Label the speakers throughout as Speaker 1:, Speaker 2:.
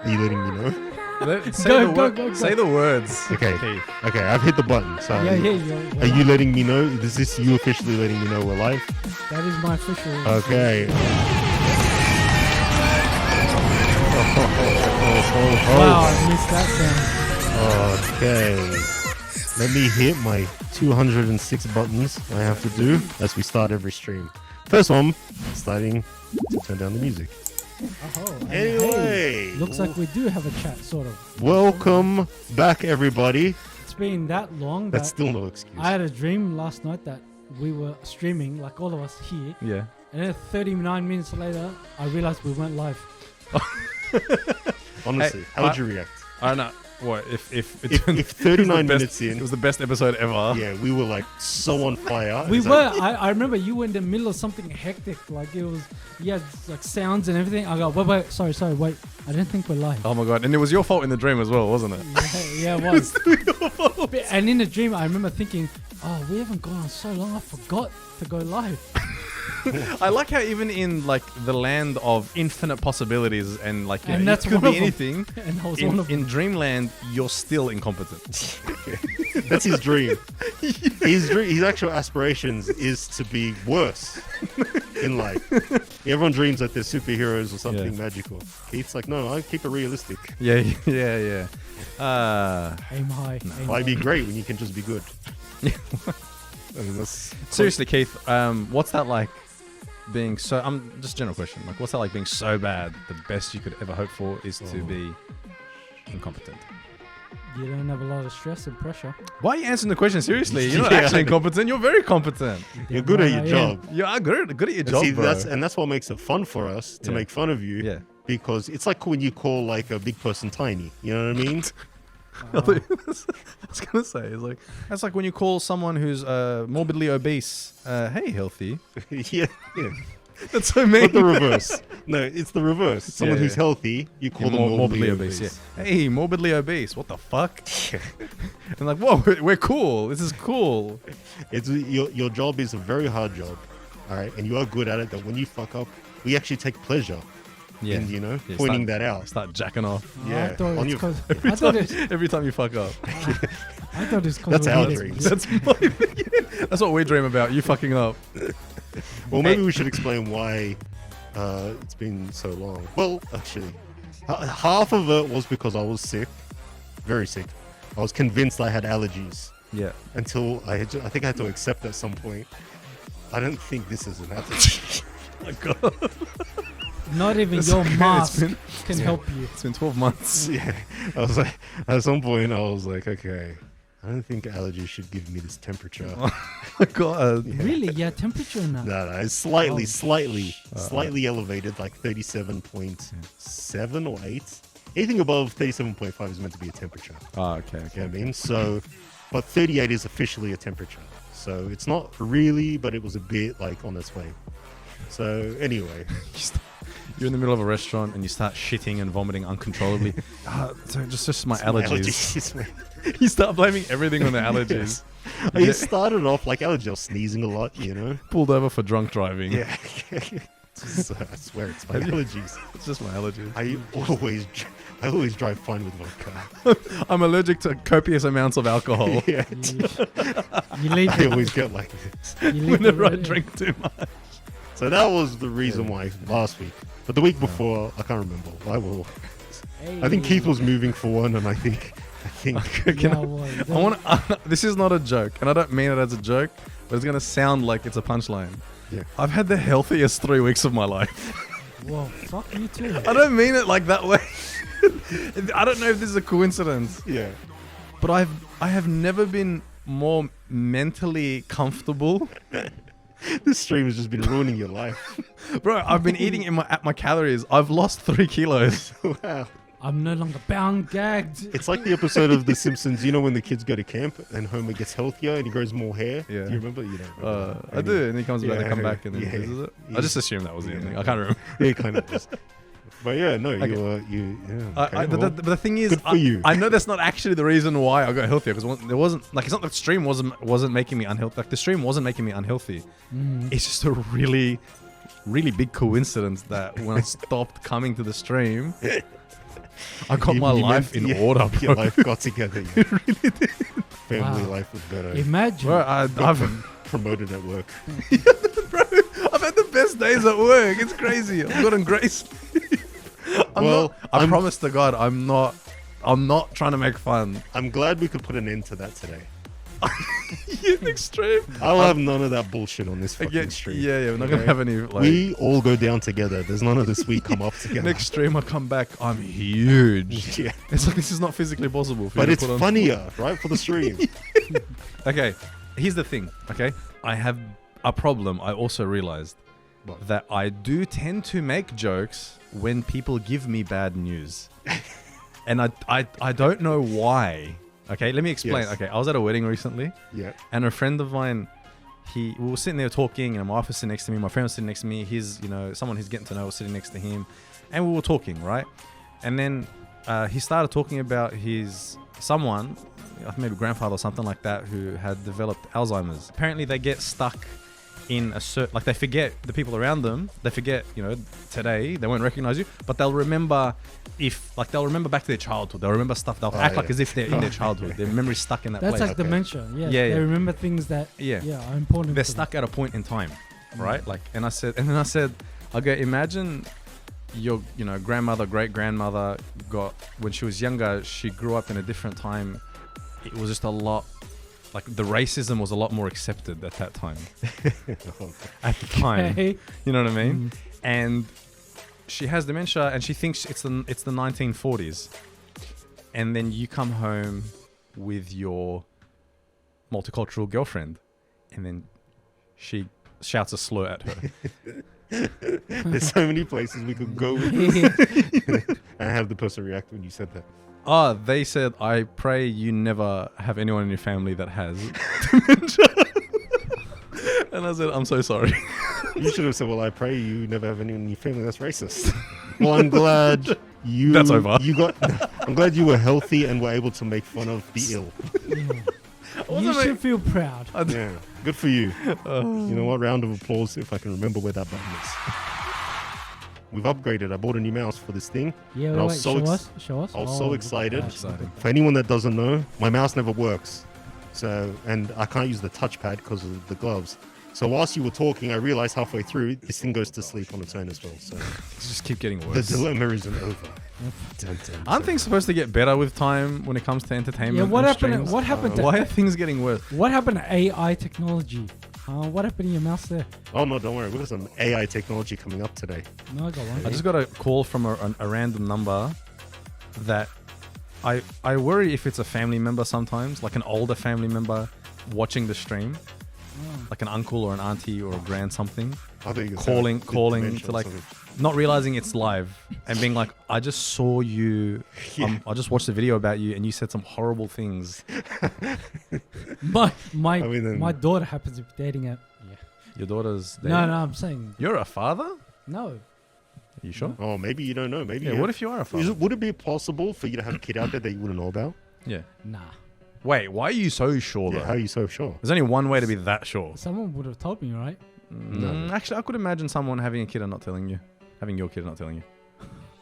Speaker 1: Are you letting me know?
Speaker 2: Say the words.
Speaker 1: Okay. Okay, I've hit the button. So
Speaker 3: Yeah.
Speaker 1: are you letting me know? Is this you officially letting me know we're live?
Speaker 3: That is my official.
Speaker 1: Okay.
Speaker 3: Wow, I missed that sound.
Speaker 1: Okay. Let me hit my 206 buttons I have to do as we start every stream. First one, starting to turn down the music.
Speaker 3: Oh,
Speaker 1: Anyway.
Speaker 3: hey, looks like we do have a chat, sort of.
Speaker 1: Welcome back, everybody.
Speaker 3: It's been that long.
Speaker 1: That's still no excuse.
Speaker 3: I had a dream last night that we were streaming, like all of us here.
Speaker 2: Yeah.
Speaker 3: And then 39 minutes later, I realized we weren't live.
Speaker 1: Honestly,
Speaker 2: Hey,
Speaker 1: how would you react?
Speaker 2: I don't know. What if
Speaker 1: 39 minutes in,
Speaker 2: it was the best episode ever.
Speaker 1: yeah, we were like so on fire.
Speaker 3: We
Speaker 1: It's
Speaker 3: were.
Speaker 1: like,
Speaker 3: I remember you were in the middle of something hectic. Like it was, you had like sounds and everything. I go, wait, sorry, wait. I didn't think we're live.
Speaker 2: Oh my god! And it was your fault in the dream as well, wasn't it?
Speaker 3: Yeah, it was. And in the dream, I remember thinking, oh, we haven't gone on so long. I forgot to go live.
Speaker 2: I like how even in like the land of infinite possibilities and like
Speaker 3: And that's
Speaker 2: it could
Speaker 3: one
Speaker 2: be
Speaker 3: of them.
Speaker 2: anything.
Speaker 3: And that was one of them.
Speaker 2: In dreamland, you're still incompetent.
Speaker 1: that's his dream. His actual aspirations is to be worse in life. Everyone dreams that they're superheroes or something magical. Keith's like, no, I keep it realistic.
Speaker 2: Yeah.
Speaker 3: Aim high. Aim
Speaker 1: Why be
Speaker 3: high.
Speaker 1: great when you can just be good? I mean, that's
Speaker 2: Seriously, Keith, what's that like? Being so, just a general question. Like, what's that like? Being so bad, the best you could ever hope for is to be incompetent.
Speaker 3: You don't have a lot of stress and pressure.
Speaker 2: Why are you answering the question seriously? You're not
Speaker 1: Yeah.
Speaker 2: actually incompetent. You're very competent.
Speaker 1: you're good at your
Speaker 3: Yeah.
Speaker 1: job.
Speaker 2: You are good at your
Speaker 1: And
Speaker 2: job,
Speaker 1: see,
Speaker 2: bro.
Speaker 1: that's what makes it fun for us to
Speaker 2: Yeah.
Speaker 1: make fun of you.
Speaker 2: Yeah.
Speaker 1: Because it's like when you call like a big person tiny. You know what I mean?
Speaker 2: I was gonna say that's like when you call someone who's morbidly obese, hey, healthy.
Speaker 1: yeah.
Speaker 2: That's so mean.
Speaker 1: But the reverse. No, it's the reverse. Someone
Speaker 2: Yeah,
Speaker 1: who's
Speaker 2: yeah.
Speaker 1: healthy, you call them
Speaker 2: morbidly obese. Yeah. Hey, morbidly obese. What the fuck? And like, whoa, we're cool. This is cool.
Speaker 1: It's your job is a very hard job, all right, and you are good at it. That when you fuck up, we actually take pleasure
Speaker 2: Yeah.
Speaker 1: in
Speaker 2: Yeah,
Speaker 1: pointing that out.
Speaker 2: Start jacking off
Speaker 1: Yeah,
Speaker 3: I thought
Speaker 1: on
Speaker 3: it's
Speaker 1: your-
Speaker 3: 'cause-
Speaker 2: every
Speaker 3: I thought
Speaker 2: time.
Speaker 3: it's-
Speaker 2: Every time you fuck up.
Speaker 3: I thought it's 'cause
Speaker 1: That's
Speaker 3: we're
Speaker 1: our
Speaker 3: here.
Speaker 1: dreams.
Speaker 2: That's that's what we dream about. You fucking up.
Speaker 1: Well, maybe we should explain why it's been so long. Well, actually, half of it was because I was sick, very sick. I was convinced I had allergies
Speaker 2: Yeah.
Speaker 1: until I think I had to accept at some point. I don't think this is an allergy.
Speaker 2: Oh my god.
Speaker 3: Not even
Speaker 2: It's
Speaker 3: your
Speaker 2: okay, it's
Speaker 3: mask
Speaker 2: been-
Speaker 3: can help you.
Speaker 2: It's been 12 months.
Speaker 1: Yeah, I was like, at some point, I was like, okay, I don't think allergies should give me this temperature.
Speaker 2: Oh my god.
Speaker 3: Really? Yeah, temperature in that.
Speaker 1: No, it's slightly,
Speaker 3: Oh.
Speaker 1: slightly elevated, like 37.7 or 8. Anything above 37.5 is meant to be a temperature.
Speaker 2: Oh, okay.
Speaker 1: You know what I mean? So, but 38 is officially a temperature. So it's not really, but it was a bit like on its way. So anyway,
Speaker 2: You're in the middle of a restaurant and you start shitting and vomiting uncontrollably. So just my allergies. You start blaming everything on the allergies.
Speaker 1: It started off like allergies. I was sneezing a lot, you know?
Speaker 2: Pulled over for drunk driving.
Speaker 1: Yeah. So I swear it's my allergies.
Speaker 2: It's just my allergies.
Speaker 1: I always drive fine with vodka.
Speaker 2: I'm allergic to copious amounts of alcohol.
Speaker 1: Yeah.
Speaker 3: You leave
Speaker 1: I always get like this.
Speaker 3: you leave
Speaker 2: Whenever I
Speaker 3: the-
Speaker 2: drink too much.
Speaker 1: So that was the reason why last week. But the week before, I can't remember. I think Keith was moving for one, and I think
Speaker 3: Yeah, well,
Speaker 2: I want to. This is not a joke, and I don't mean it as a joke, but it's gonna sound like it's a punchline.
Speaker 1: Yeah.
Speaker 2: I've had the healthiest 3 weeks of my life.
Speaker 3: Well, fuck you too.
Speaker 2: I don't mean it like that way. I don't know if this is a coincidence,
Speaker 1: yeah.
Speaker 2: but I have never been more mentally comfortable.
Speaker 1: This stream has just been ruining your life.
Speaker 2: Bro, I've been eating at my calories. I've lost 3 kilos.
Speaker 1: Wow.
Speaker 3: I'm no longer bound, gagged.
Speaker 1: It's like the episode of The Simpsons, you know, when the kids go to camp and Homer gets healthier and he grows more hair.
Speaker 2: Yeah.
Speaker 1: Do you remember? You don't remember.
Speaker 2: I do, and he comes back,
Speaker 1: Yeah,
Speaker 2: they come back and then
Speaker 1: yeah,
Speaker 2: visits it.
Speaker 1: yeah.
Speaker 2: I just assumed that was the
Speaker 1: Yeah.
Speaker 2: ending. I can't remember.
Speaker 1: Yeah, it kind of was. But yeah, no,
Speaker 2: Okay.
Speaker 1: okay,
Speaker 2: The thing is,
Speaker 1: good for you.
Speaker 2: I know that's not actually the reason why I got healthier, because there wasn't like, it's not that the stream wasn't making me unhealthy. Like the stream wasn't making me unhealthy. It's just a really, really big coincidence that when I stopped coming to the stream, I got my life in order, bro.
Speaker 1: Your life got together. Yeah.
Speaker 2: It really did.
Speaker 1: Family
Speaker 3: Wow.
Speaker 1: life was better.
Speaker 3: Imagine.
Speaker 2: Bro, I've
Speaker 1: Promoted at work.
Speaker 2: bro, I've had the best days at work. It's crazy. I've gotten great sleep. I promise to God, I'm not trying to make fun.
Speaker 1: I'm glad we could put an end to that today.
Speaker 2: You're extreme.
Speaker 1: I'll have none of that bullshit on this fucking stream.
Speaker 2: Yeah, we're not gonna
Speaker 1: Okay?
Speaker 2: have any like.
Speaker 1: We all go down together. There's none of this we come up together.
Speaker 2: Next stream, I come back. I'm huge.
Speaker 1: Yeah.
Speaker 2: It's like this is not physically possible. For
Speaker 1: But
Speaker 2: you
Speaker 1: it's
Speaker 2: to put on.
Speaker 1: funnier, right? For the stream.
Speaker 2: Okay, here's the thing. Okay, I have a problem. I also realized
Speaker 1: What?
Speaker 2: that I do tend to make jokes when people give me bad news, and I don't know why. Okay, let me explain.
Speaker 1: Yes.
Speaker 2: Okay, I was at a wedding recently,
Speaker 1: Yeah.
Speaker 2: and a friend of mine, we were sitting there talking, and my wife was sitting next to me, my friend was sitting next to me, someone he's getting to know was sitting next to him, and we were talking, right? And then he started talking about someone, I think maybe grandfather or something like that, who had developed Alzheimer's. Apparently they get stuck in a certain, like they forget the people around them, they forget, today, they won't recognize you, but they'll remember they'll remember back to their childhood, they'll remember stuff, they'll act like as if they're in their childhood, their memory's stuck in that
Speaker 3: That's
Speaker 2: place.
Speaker 3: like dementia. Yeah.
Speaker 2: Yeah,
Speaker 3: They
Speaker 2: yeah.
Speaker 3: remember things that
Speaker 2: Yeah.
Speaker 3: are important.
Speaker 2: They're
Speaker 3: to them.
Speaker 2: stuck at a point in time, right? Like, and then I said, okay, imagine your, grandmother, great grandmother when she was younger, she grew up in a different time. It was just a lot, like the racism was a lot more accepted at that time. At the time,
Speaker 3: Okay.
Speaker 2: you know what I mean?
Speaker 3: Mm.
Speaker 2: And she has dementia, and she thinks it's the 1940s. And then you come home with your multicultural girlfriend, and then she shouts a slur at her.
Speaker 1: There's so many places we could go with this. And have the person react when you said that.
Speaker 2: They said, I pray you never have anyone in your family that has dementia. And I said, I'm so sorry.
Speaker 1: You should have said, well, I pray you never have anyone in your family that's racist. Well, I'm glad you...
Speaker 2: That's over.
Speaker 1: I'm glad you were healthy and were able to make fun of the ill.
Speaker 3: Yeah. You should feel proud.
Speaker 1: Yeah, good for you. You know what? Round of applause if I can remember where that button is. We've upgraded. I bought a new mouse for this thing.
Speaker 3: Yeah,
Speaker 1: And I was
Speaker 3: wait,
Speaker 1: so
Speaker 3: show
Speaker 1: ex-
Speaker 3: us. Show us.
Speaker 1: I was
Speaker 3: Oh,
Speaker 1: so
Speaker 3: look at
Speaker 1: excited.
Speaker 3: that.
Speaker 2: Exciting.
Speaker 1: For anyone that doesn't know, my mouse never works. And I can't use the touchpad because of the gloves. So whilst you were talking, I realized halfway through, this thing goes to sleep on its own as well. So
Speaker 2: Just keep getting
Speaker 1: the
Speaker 2: worse.
Speaker 1: dilemma isn't over. Dun, dun,
Speaker 2: Aren't
Speaker 1: dun.
Speaker 2: things supposed to get better with time when it comes to entertainment?
Speaker 3: Yeah, what
Speaker 2: and
Speaker 3: happened?
Speaker 2: streams?
Speaker 3: What happened to
Speaker 2: Why are things getting worse?
Speaker 3: What happened to AI technology? What happened to your mouse there?
Speaker 1: Oh, no, don't worry. We've got some AI technology coming up today.
Speaker 3: No, I got one.
Speaker 2: I just got a call from a random number that I worry if it's a family member sometimes, like an older family member watching the stream, like an uncle or an auntie or a grand something,
Speaker 1: I think it's
Speaker 2: calling
Speaker 1: dementia
Speaker 2: to
Speaker 1: or
Speaker 2: like,
Speaker 1: something.
Speaker 2: not realizing it's live and being like, I just saw you,
Speaker 1: Yeah.
Speaker 2: I just watched a video about you and you said some horrible things.
Speaker 3: My
Speaker 1: I mean,
Speaker 3: my daughter happens to be dating a. Yeah.
Speaker 2: Your daughter's
Speaker 3: No,
Speaker 2: dating?
Speaker 3: no, I'm saying
Speaker 2: You're a father? Are
Speaker 3: no.
Speaker 2: you sure?
Speaker 1: Oh, maybe you don't know. Maybe.
Speaker 2: Yeah,
Speaker 1: you
Speaker 2: what if you are a father?
Speaker 1: would it be possible for you to have a kid out there that you wouldn't know about?
Speaker 2: Yeah.
Speaker 3: Nah.
Speaker 2: Wait, why are you so sure
Speaker 1: Yeah,
Speaker 2: though?
Speaker 1: how are you so sure?
Speaker 2: There's only one way to be that sure.
Speaker 3: Someone would have told me, right?
Speaker 2: Actually, I could imagine someone having a kid and not telling you. Having your kid and not telling you.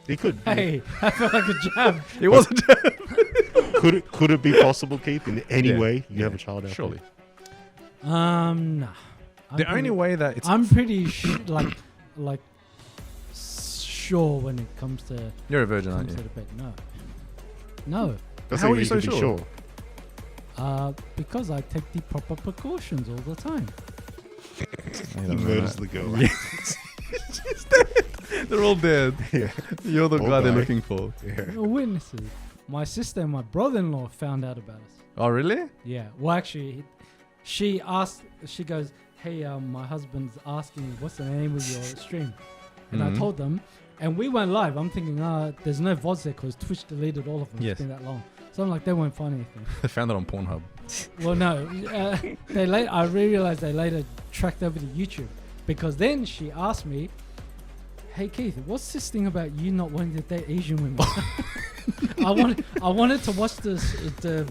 Speaker 1: It could.
Speaker 3: Hey, I felt like a jab.
Speaker 2: It wasn't.
Speaker 1: Could it be possible, Keith? In any
Speaker 2: Yeah.
Speaker 1: way, you
Speaker 2: Yeah.
Speaker 1: have a child out there?
Speaker 2: Surely.
Speaker 3: Nah.
Speaker 2: The only way that it's...
Speaker 3: I'm pretty like sure when it comes to
Speaker 2: You're a virgin, aren't
Speaker 3: comes to
Speaker 2: you?
Speaker 3: the bed. No.
Speaker 1: That's
Speaker 2: How
Speaker 1: the
Speaker 2: are
Speaker 1: way
Speaker 2: you so
Speaker 1: can be
Speaker 2: sure?
Speaker 3: Because I take the proper precautions all the time.
Speaker 1: He murders the girl.
Speaker 2: Yeah. They're all dead.
Speaker 1: Yeah.
Speaker 2: You're the
Speaker 1: Poor
Speaker 2: guy they're
Speaker 1: guy.
Speaker 2: looking for.
Speaker 1: Yeah.
Speaker 3: No witnesses. My sister and my brother-in-law found out about us.
Speaker 2: Oh, really?
Speaker 3: Yeah. Well, actually, she asked. She goes, "Hey, my husband's asking what's the name of your stream," and I
Speaker 2: Mhm.
Speaker 3: told them, and we went live. I'm thinking, there's no VODs there because Twitch deleted all of them.
Speaker 2: Yes.
Speaker 3: It's been that long. So I'm like, they won't find anything.
Speaker 2: They found it on Pornhub.
Speaker 3: Well, no. I realized they later tracked over to YouTube because then she asked me, "Hey Keith, what's this thing about you not wanting to date Asian women?" I wanted to watch the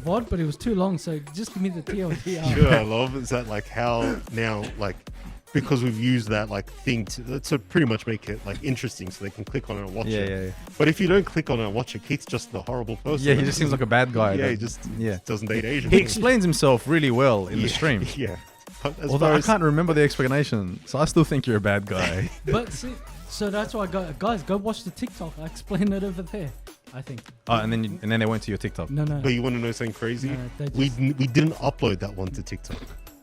Speaker 3: VOD, but it was too long. So just give me the TLDR.
Speaker 1: Sure, I love is that like how now like because we've used that like thing to pretty much make it like interesting, so they can click on it and watch it.
Speaker 2: Yeah.
Speaker 1: But if you don't click on it and watch it, Keith's just the horrible person.
Speaker 2: Yeah, he just seems like a bad guy.
Speaker 1: Yeah,
Speaker 2: that-
Speaker 1: he just
Speaker 2: yeah.
Speaker 1: doesn't date Asian.
Speaker 2: He explains himself really well in the
Speaker 1: Yeah,
Speaker 2: stream.
Speaker 1: Yeah. But as
Speaker 2: Although
Speaker 1: far
Speaker 2: I
Speaker 1: as-
Speaker 2: can't remember the explanation, so I still think you're a bad guy.
Speaker 3: But see, so that's why guys go watch the TikTok. I explained it over there. I think.
Speaker 2: Oh, and then they went to your TikTok.
Speaker 3: No.
Speaker 1: But you want to know something crazy?
Speaker 3: No, they
Speaker 1: we
Speaker 3: just-
Speaker 1: we didn't upload that one to TikTok.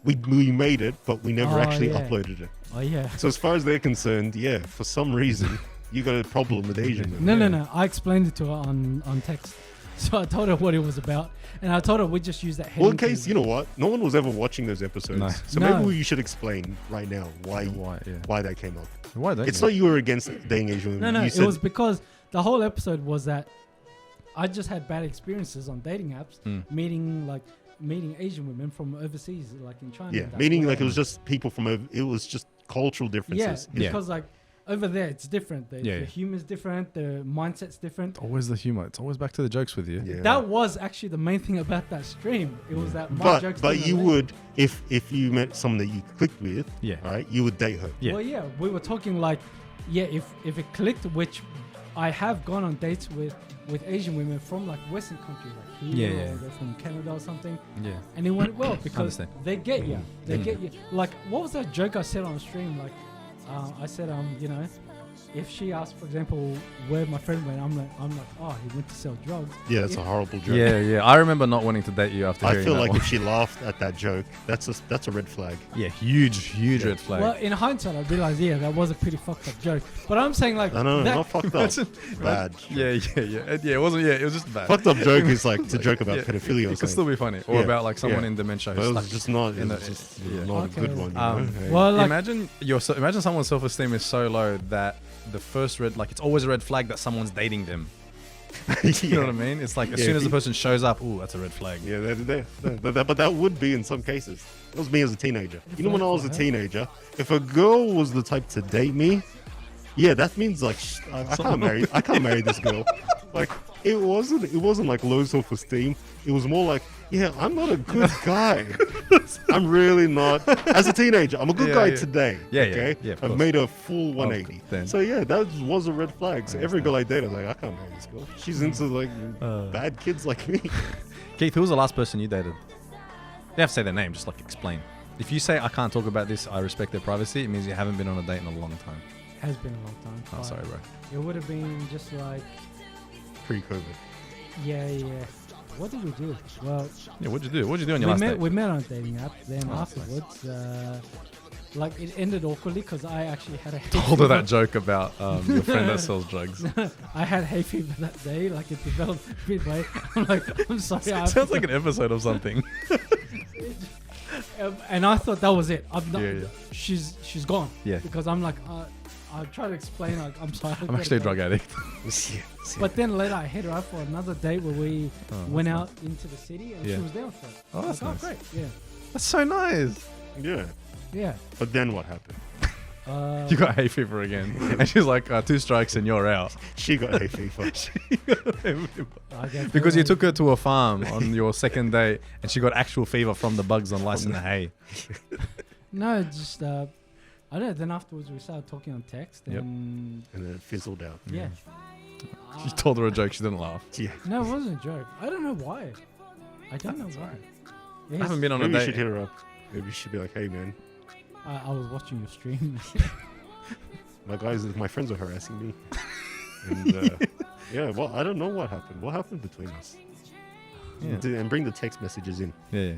Speaker 1: We made it, but we never
Speaker 3: Oh,
Speaker 1: actually
Speaker 3: yeah.
Speaker 1: uploaded it.
Speaker 3: Oh yeah.
Speaker 1: So as far as they're concerned, yeah, for some reason you got a problem with Asian women.
Speaker 3: No. I explained it to her on text. So I told her what it was about, and I told her we just use that.
Speaker 1: Well, in
Speaker 3: heading
Speaker 1: case
Speaker 3: to-
Speaker 1: you know what, no one was ever watching those episodes,
Speaker 2: No.
Speaker 1: so
Speaker 3: No.
Speaker 1: maybe you should explain right now why
Speaker 2: Why
Speaker 1: that came up.
Speaker 2: Why don't
Speaker 1: It's
Speaker 2: you?
Speaker 1: not you were against dating Asian women.
Speaker 3: No,
Speaker 1: You
Speaker 3: it
Speaker 1: said,
Speaker 3: was because the whole episode was that I just had bad experiences on dating apps, meeting Asian women from overseas, like in China.
Speaker 1: yeah,
Speaker 3: and that,
Speaker 1: meaning like it
Speaker 3: where-
Speaker 1: was just people from it was just cultural
Speaker 3: yeah,
Speaker 1: differences.
Speaker 2: Yeah.
Speaker 3: because like over there it's different. The
Speaker 2: Yeah.
Speaker 3: humor's different, the mindset's different.
Speaker 2: Always the humor. It's always back to the jokes with you.
Speaker 1: Yeah.
Speaker 3: That was actually the main thing about that stream. It was that my jokes.
Speaker 1: But
Speaker 3: didn't
Speaker 1: you
Speaker 3: relate.
Speaker 1: would if you met someone that you clicked with,
Speaker 2: Yeah.
Speaker 1: right? You would date her.
Speaker 2: Yeah.
Speaker 3: Well, yeah, we were talking like, yeah, if it clicked, which I have gone on dates with Asian women from like Western countries, like here,
Speaker 2: Yeah, yeah.
Speaker 3: or they're from Canada or something,
Speaker 2: Yeah.
Speaker 3: and it went well because
Speaker 2: Understand.
Speaker 3: they get you. They
Speaker 2: Mm.
Speaker 3: get you. Like, what was that joke I said on stream? Like, I said, you know, if she asked, for example, where my friend went, I'm like, oh, he went to sell drugs.
Speaker 1: Yeah, that's
Speaker 3: If-
Speaker 1: a horrible joke.
Speaker 2: Yeah. I remember not wanting to date you after
Speaker 1: I
Speaker 2: hearing
Speaker 1: feel
Speaker 2: that
Speaker 1: like
Speaker 2: one.
Speaker 1: if she laughed at that joke, that's a red flag.
Speaker 2: Yeah, huge
Speaker 1: Yeah.
Speaker 2: red flag.
Speaker 3: Well, in hindsight, I realized, yeah, that was a pretty fucked up joke. But I'm saying like,
Speaker 1: No,
Speaker 3: that,
Speaker 1: not fucked up. Bad.
Speaker 2: Yeah. It wasn't. Yeah, it was just bad.
Speaker 1: Fucked up joke is like to joke about
Speaker 2: Yeah,
Speaker 1: pedophilia or
Speaker 2: It could
Speaker 1: something.
Speaker 2: still be funny, or
Speaker 1: Yeah,
Speaker 2: about like someone
Speaker 1: yeah.
Speaker 2: in dementia.
Speaker 1: But
Speaker 2: who's
Speaker 1: it was
Speaker 2: stuck
Speaker 1: just not. It
Speaker 2: in
Speaker 1: was
Speaker 2: the-
Speaker 1: just
Speaker 2: yeah.
Speaker 1: not
Speaker 3: Okay.
Speaker 1: a good one. You know? Hey.
Speaker 3: well, like,
Speaker 2: Imagine someone's self-esteem is so low that the first it's always a red flag that someone's dating them. You know what I mean? It's like as
Speaker 1: Yeah,
Speaker 2: soon as
Speaker 1: if
Speaker 2: the
Speaker 1: you-
Speaker 2: person shows up, ooh, that's a red flag.
Speaker 1: Yeah, but that would be in some cases. That was me as a teenager. You know, when I was a teenager, if a girl was the type to date me, yeah, that means like I can't marry this girl. Like it wasn't like low self-esteem. It was more like, yeah, I'm not a good guy. I'm really not. As a teenager, I'm a good
Speaker 2: Yeah,
Speaker 1: guy
Speaker 2: yeah.
Speaker 1: today.
Speaker 2: Yeah, yeah,
Speaker 1: okay,
Speaker 2: yeah, of
Speaker 1: I've
Speaker 2: course.
Speaker 1: made a full 180.
Speaker 2: then.
Speaker 1: So yeah, that was a red flag. So every girl I dated, I was like, I can't marry this girl. She's into like bad kids like me.
Speaker 2: Keith, who was the last person you dated? You have to say their name, just like explain. If you say I can't talk about this, I respect their privacy, it means you haven't been on a date in a long time.
Speaker 3: has been a long time.
Speaker 2: Oh,
Speaker 3: but
Speaker 2: sorry, bro.
Speaker 3: It would have been just like,
Speaker 1: Pre-COVID.
Speaker 3: yeah. What did we do? Well,
Speaker 2: Yeah, what'd you do? What'd you do on your last date?
Speaker 3: we met on a dating app. Then
Speaker 2: Oh, that's nice.
Speaker 3: afterwards, like it ended awkwardly because I actually had a hay
Speaker 2: Told her
Speaker 3: fever.
Speaker 2: that joke about your friend that sells drugs.
Speaker 3: I had hay fever that day. Like it developed midway. I'm like, I'm sorry. I
Speaker 2: Sounds like an episode of something.
Speaker 3: and I thought that was it. I'm not,
Speaker 2: Yeah, yeah.
Speaker 3: She's gone.
Speaker 2: Yeah.
Speaker 3: Because I'm like, I try to explain. Like, I'm sorry.
Speaker 2: I'm actually a drug addict.
Speaker 3: But then later I hit her up for another date where we
Speaker 2: Oh,
Speaker 3: went
Speaker 2: that's
Speaker 3: out into the city and
Speaker 2: Yeah.
Speaker 3: she was down for it.
Speaker 2: Oh, that's
Speaker 3: Like,
Speaker 2: nice.
Speaker 3: great. Yeah.
Speaker 2: That's so nice.
Speaker 1: Yeah.
Speaker 3: Yeah.
Speaker 1: But then what happened?
Speaker 2: You got hay fever again. And she's like, 2 strikes and you're out.
Speaker 1: She got hay fever.
Speaker 3: I gave
Speaker 2: Because
Speaker 3: her
Speaker 2: you
Speaker 3: a-
Speaker 2: took her to a farm on your second date and she got actual fever from the bugs on lice in the hay.
Speaker 3: No, just I don't know. Then afterwards we started talking on text
Speaker 2: Yep.
Speaker 3: and
Speaker 1: And then it fizzled out.
Speaker 3: yeah.
Speaker 2: You told her a joke, she didn't laugh.
Speaker 1: Yeah.
Speaker 3: No, it wasn't a joke. I don't know why. I don't know why.
Speaker 2: I haven't been on a
Speaker 1: Maybe you should
Speaker 2: date.
Speaker 1: hit her up. Maybe you should be like, hey man,
Speaker 3: I was watching your stream.
Speaker 1: my friends are harassing me. And yeah, well, I don't know what happened. What happened between us?
Speaker 2: Yeah.
Speaker 1: And bring the text messages in.
Speaker 2: Yeah.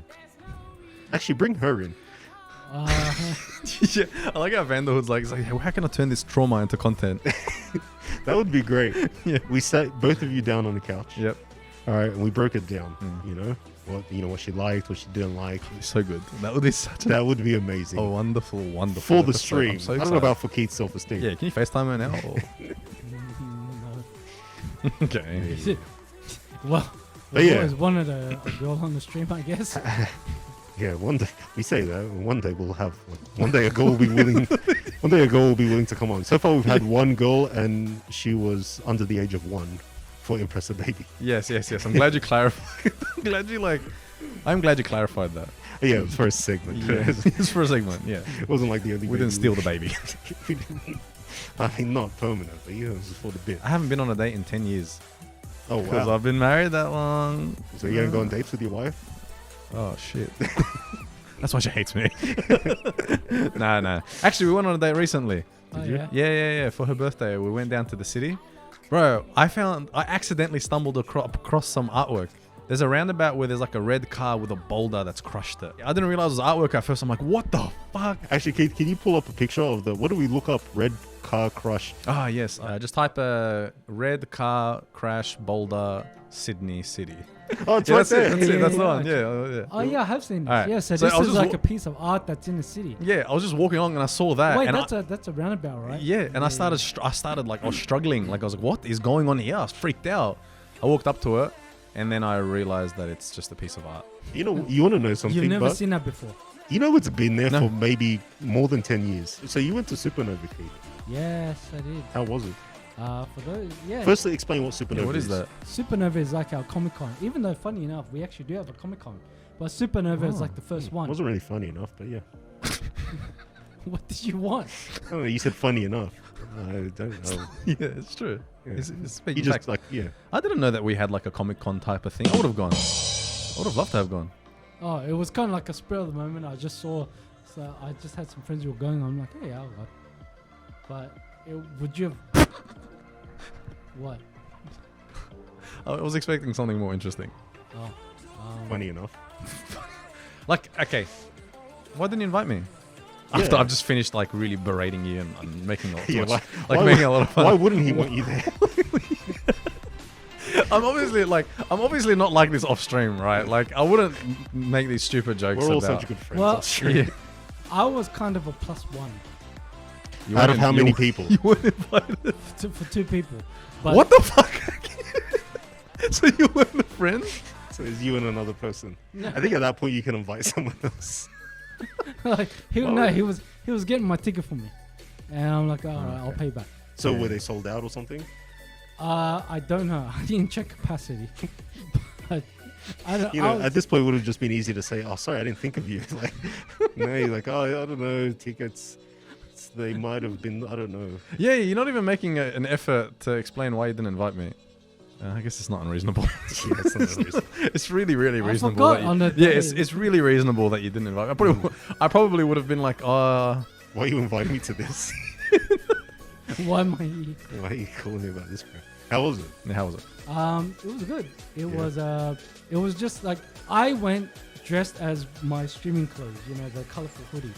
Speaker 1: Actually, bring her in.
Speaker 2: Yeah. I like how Vandahood's like, it's like, hey, how can I turn this trauma into content?
Speaker 1: That would be great.
Speaker 2: Yeah.
Speaker 1: We sat both of you down on the couch.
Speaker 2: Yep.
Speaker 1: All right, and we broke it down.
Speaker 2: Mm.
Speaker 1: What she liked, what she didn't like.
Speaker 2: So good. That would be such
Speaker 1: That would be amazing.
Speaker 2: a wonderful
Speaker 1: For the
Speaker 2: episode.
Speaker 1: stream.
Speaker 2: I'm so
Speaker 1: I don't know
Speaker 2: excited.
Speaker 1: about for Keith's self-esteem.
Speaker 2: Yeah, can you FaceTime her now? Or? Okay.
Speaker 3: Well,
Speaker 1: But
Speaker 3: we
Speaker 1: yeah.
Speaker 3: always wanted a girl on the stream, I guess.
Speaker 1: Yeah, one day we say that. One day we'll have. One day a girl will be willing. One day a girl will be willing to come on. So far, we've had one girl, and she was under the age of 1 for Impress a Baby.
Speaker 2: Yes. I'm glad you clarified. I'm glad you clarified that.
Speaker 1: Yeah, it was for a segment.
Speaker 2: Yeah. It's for a segment. Yeah.
Speaker 1: It wasn't like the only.
Speaker 2: We didn't steal the baby.
Speaker 1: I mean, not permanently. Yeah, it was just for the bit.
Speaker 2: I haven't been on a date in 10 years.
Speaker 1: Oh
Speaker 2: Because
Speaker 1: wow!
Speaker 2: I've been married that long.
Speaker 1: So you gonna go on dates with your wife?
Speaker 2: Oh, shit. That's why she hates me. Nah. Actually, we went on a date recently.
Speaker 3: Oh,
Speaker 1: you?
Speaker 3: yeah.
Speaker 2: Yeah. For her birthday, we went down to the city. Bro, I accidentally stumbled across some artwork. There's a roundabout where there's like a red car with a boulder that's crushed it. I didn't realize it was artwork at first. I'm like, what the fuck?
Speaker 1: Actually, Keith, can you pull up a picture of the? What do we look up? Red car crush.
Speaker 2: Ah, yes. Just type red car crash boulder Sydney City.
Speaker 1: Oh, it's
Speaker 2: Yeah,
Speaker 1: right
Speaker 2: that's
Speaker 1: there.
Speaker 2: it. That's it. That's the
Speaker 3: Yeah,
Speaker 2: one. Yeah.
Speaker 3: Oh yeah, I have seen this.
Speaker 2: Alright.
Speaker 3: Yeah, so
Speaker 2: So
Speaker 3: this
Speaker 2: I was
Speaker 3: is
Speaker 2: just
Speaker 3: like a piece of art that's in the city.
Speaker 2: Yeah, I was just walking along and I saw that.
Speaker 3: Wait,
Speaker 2: and
Speaker 3: that's a roundabout, right?
Speaker 2: Yeah, and I started like I was struggling. Like I was like, what is going on here? I was freaked out. I walked up to it, and then I realized that it's just a piece of art.
Speaker 1: You know, you want to know something?
Speaker 3: You've never
Speaker 1: but
Speaker 3: seen that before.
Speaker 1: you know, it's been there
Speaker 2: No.
Speaker 1: for maybe more than 10 years. So you went to Supanova, Keith.
Speaker 3: Yes, I did.
Speaker 1: How was it?
Speaker 3: For those, yeah.
Speaker 1: Firstly, explain what Supanova
Speaker 2: Yeah, what is that?
Speaker 3: Supernova is like our Comic Con. Even though, funny enough, we actually do have a Comic Con, but Supernova is like the first one.
Speaker 1: Wasn't really funny enough, but yeah.
Speaker 3: What did you want?
Speaker 1: I don't know, you said funny enough. I don't know.
Speaker 2: Yeah, it's true.
Speaker 1: Yeah.
Speaker 2: It's
Speaker 1: You
Speaker 2: speaking
Speaker 1: just
Speaker 2: facts.
Speaker 1: like, yeah.
Speaker 2: I didn't know that we had like a Comic Con type of thing. I would have gone. I would have loved to have gone.
Speaker 3: Oh, it was kind of like a spur of the moment. I just saw, so I just had some friends who were going. I'm like, hey, I'll go. But would you have? What?
Speaker 2: I was expecting something more interesting.
Speaker 3: Oh,
Speaker 1: Funny enough.
Speaker 2: Like, okay, why didn't you invite me?
Speaker 1: Yeah.
Speaker 2: After I've just finished like really berating you and making a lot,
Speaker 1: Yeah,
Speaker 2: like
Speaker 1: why
Speaker 2: making a lot of fun.
Speaker 1: Why wouldn't he want you there?
Speaker 2: I'm obviously not like this off stream, right? Like I wouldn't make these stupid jokes
Speaker 1: We're all
Speaker 2: about.
Speaker 1: such good friends.
Speaker 3: Well,
Speaker 1: I'm sure.
Speaker 2: Yeah.
Speaker 3: I was kind of a +1
Speaker 2: You
Speaker 1: Out of
Speaker 2: weren't-
Speaker 1: how many
Speaker 2: you-
Speaker 1: people?
Speaker 2: You weren't invited.
Speaker 3: for 2 people. But
Speaker 2: What the fuck? So you weren't a friend?
Speaker 1: So it's you and another person.
Speaker 3: No.
Speaker 1: I think at that point you can invite someone else.
Speaker 3: like he was getting my ticket for me, and I'm like, all right, I'll pay back.
Speaker 1: So were they sold out or something?
Speaker 3: I don't know. I didn't check capacity. But I don't.
Speaker 1: You
Speaker 3: I
Speaker 1: know,
Speaker 3: was-
Speaker 1: at this point it would have just been easy to say, "Oh, sorry, I didn't think of you." Like, no, you're like, "Oh, I don't know, tickets. They might have been. I don't know."
Speaker 2: Yeah, you're not even making an effort to explain why you didn't invite me. I guess it's not unreasonable.
Speaker 1: Yeah, that's not unreasonable.
Speaker 2: It's really, really
Speaker 3: I
Speaker 2: reasonable.
Speaker 3: forgot
Speaker 2: that you-
Speaker 3: on the
Speaker 2: yeah,
Speaker 3: day.
Speaker 2: it's really reasonable that you didn't invite me. I probably would have been like,
Speaker 1: Why are you inviting me to this?
Speaker 3: why am I here?
Speaker 1: Why are you calling me about this? Crap? How was it?
Speaker 2: how was it?
Speaker 3: It was good. It was just like I went dressed as my streaming clothes, you know, the colorful hoodie.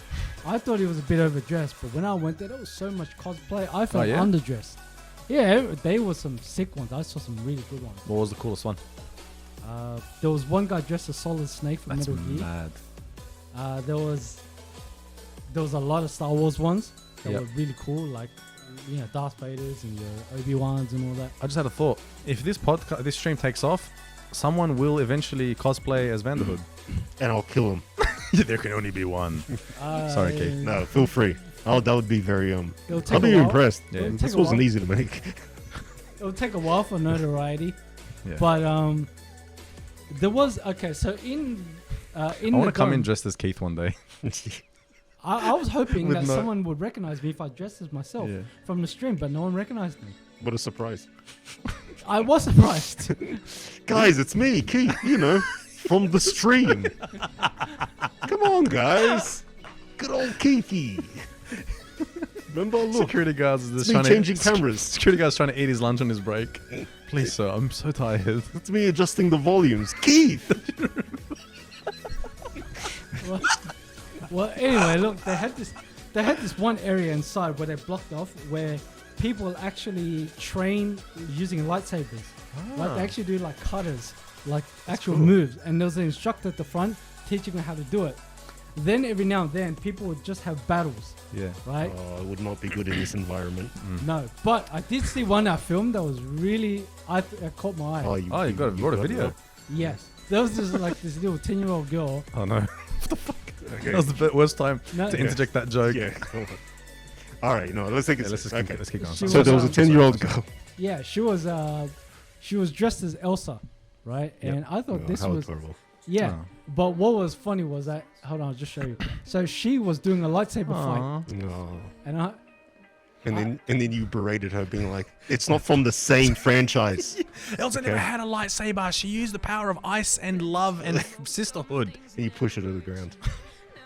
Speaker 3: I thought it was a bit overdressed, but when I went there was so much cosplay. I felt
Speaker 2: yeah?
Speaker 3: underdressed. Yeah, they were some sick ones. I saw some really good ones.
Speaker 2: What was the coolest one?
Speaker 3: There was one guy dressed as Solid Snake from
Speaker 2: That's
Speaker 3: Metal Gear.
Speaker 2: mad.
Speaker 3: There was a lot of Star Wars ones that
Speaker 2: Yep.
Speaker 3: were really cool, like Darth Vader's and your Obi-Wans and all that.
Speaker 2: I just had a thought. If this stream takes off, someone will eventually cosplay as Vandahood.
Speaker 1: And I'll kill him.
Speaker 2: There can only be one. Sorry, Keith.
Speaker 1: No, feel free. Oh, that would be very
Speaker 3: It'll take
Speaker 1: I'll be
Speaker 3: a while.
Speaker 1: impressed.
Speaker 2: Yeah.
Speaker 3: It'll take
Speaker 1: This
Speaker 3: a
Speaker 1: wasn't
Speaker 3: while.
Speaker 1: easy to make.
Speaker 3: It'll take a while for notoriety,
Speaker 2: Yeah.
Speaker 3: but there was so in
Speaker 2: I want to come in dressed as Keith one day.
Speaker 3: I was hoping
Speaker 1: With
Speaker 3: that
Speaker 1: no-
Speaker 3: someone would recognize me if I dressed as myself
Speaker 2: Yeah.
Speaker 3: from the stream, but no one recognized me.
Speaker 1: What a surprise.
Speaker 3: I was surprised.
Speaker 1: Guys, it's me, Keith, from the stream. Come on, guys. Good old Keithy. Remember, look,
Speaker 2: Security guards is
Speaker 1: it's
Speaker 2: just
Speaker 1: me
Speaker 2: trying
Speaker 1: changing
Speaker 2: to
Speaker 1: cameras.
Speaker 2: Security guard's trying to eat his lunch on his break. Please, sir, I'm so tired.
Speaker 1: It's me adjusting the volumes. Keith!
Speaker 3: Well, anyway, look, they had this one area inside where they blocked off where people actually train using lightsabers. Like they actually do like cutters, like actual moves, and there was an instructor at the front teaching them how to do it. Then every now and then people would just have battles,
Speaker 2: Yeah.
Speaker 3: right?
Speaker 1: Oh, it would not be good in this environment.
Speaker 3: No, but I did see one I filmed that was really it caught my eye.
Speaker 2: Oh, you got a video.
Speaker 1: that.
Speaker 3: Yes, there was this little 10-year-old girl.
Speaker 2: Oh no.
Speaker 1: Okay.
Speaker 2: That was the worst time
Speaker 3: No,
Speaker 2: to interject that joke.
Speaker 1: Yeah. All right, let's take it.
Speaker 2: Yeah, let's just
Speaker 1: okay.
Speaker 2: let's keep going.
Speaker 3: She
Speaker 1: So there was a
Speaker 3: was,
Speaker 1: 10-year-old girl.
Speaker 3: Yeah, she was dressed as Elsa, right? And I thought
Speaker 1: Oh,
Speaker 3: this
Speaker 1: how
Speaker 3: was
Speaker 1: adorable.
Speaker 3: Yeah.
Speaker 2: Oh.
Speaker 3: But what was funny was that, hold on, I'll just show you. So she was doing a lightsaber fight.
Speaker 2: Aw.
Speaker 1: No.
Speaker 3: And
Speaker 1: And then you berated her, being like, "It's not from the same franchise."
Speaker 2: Elsa never had a lightsaber. She used the power of ice and love and sisterhood.
Speaker 1: And you push her to the ground.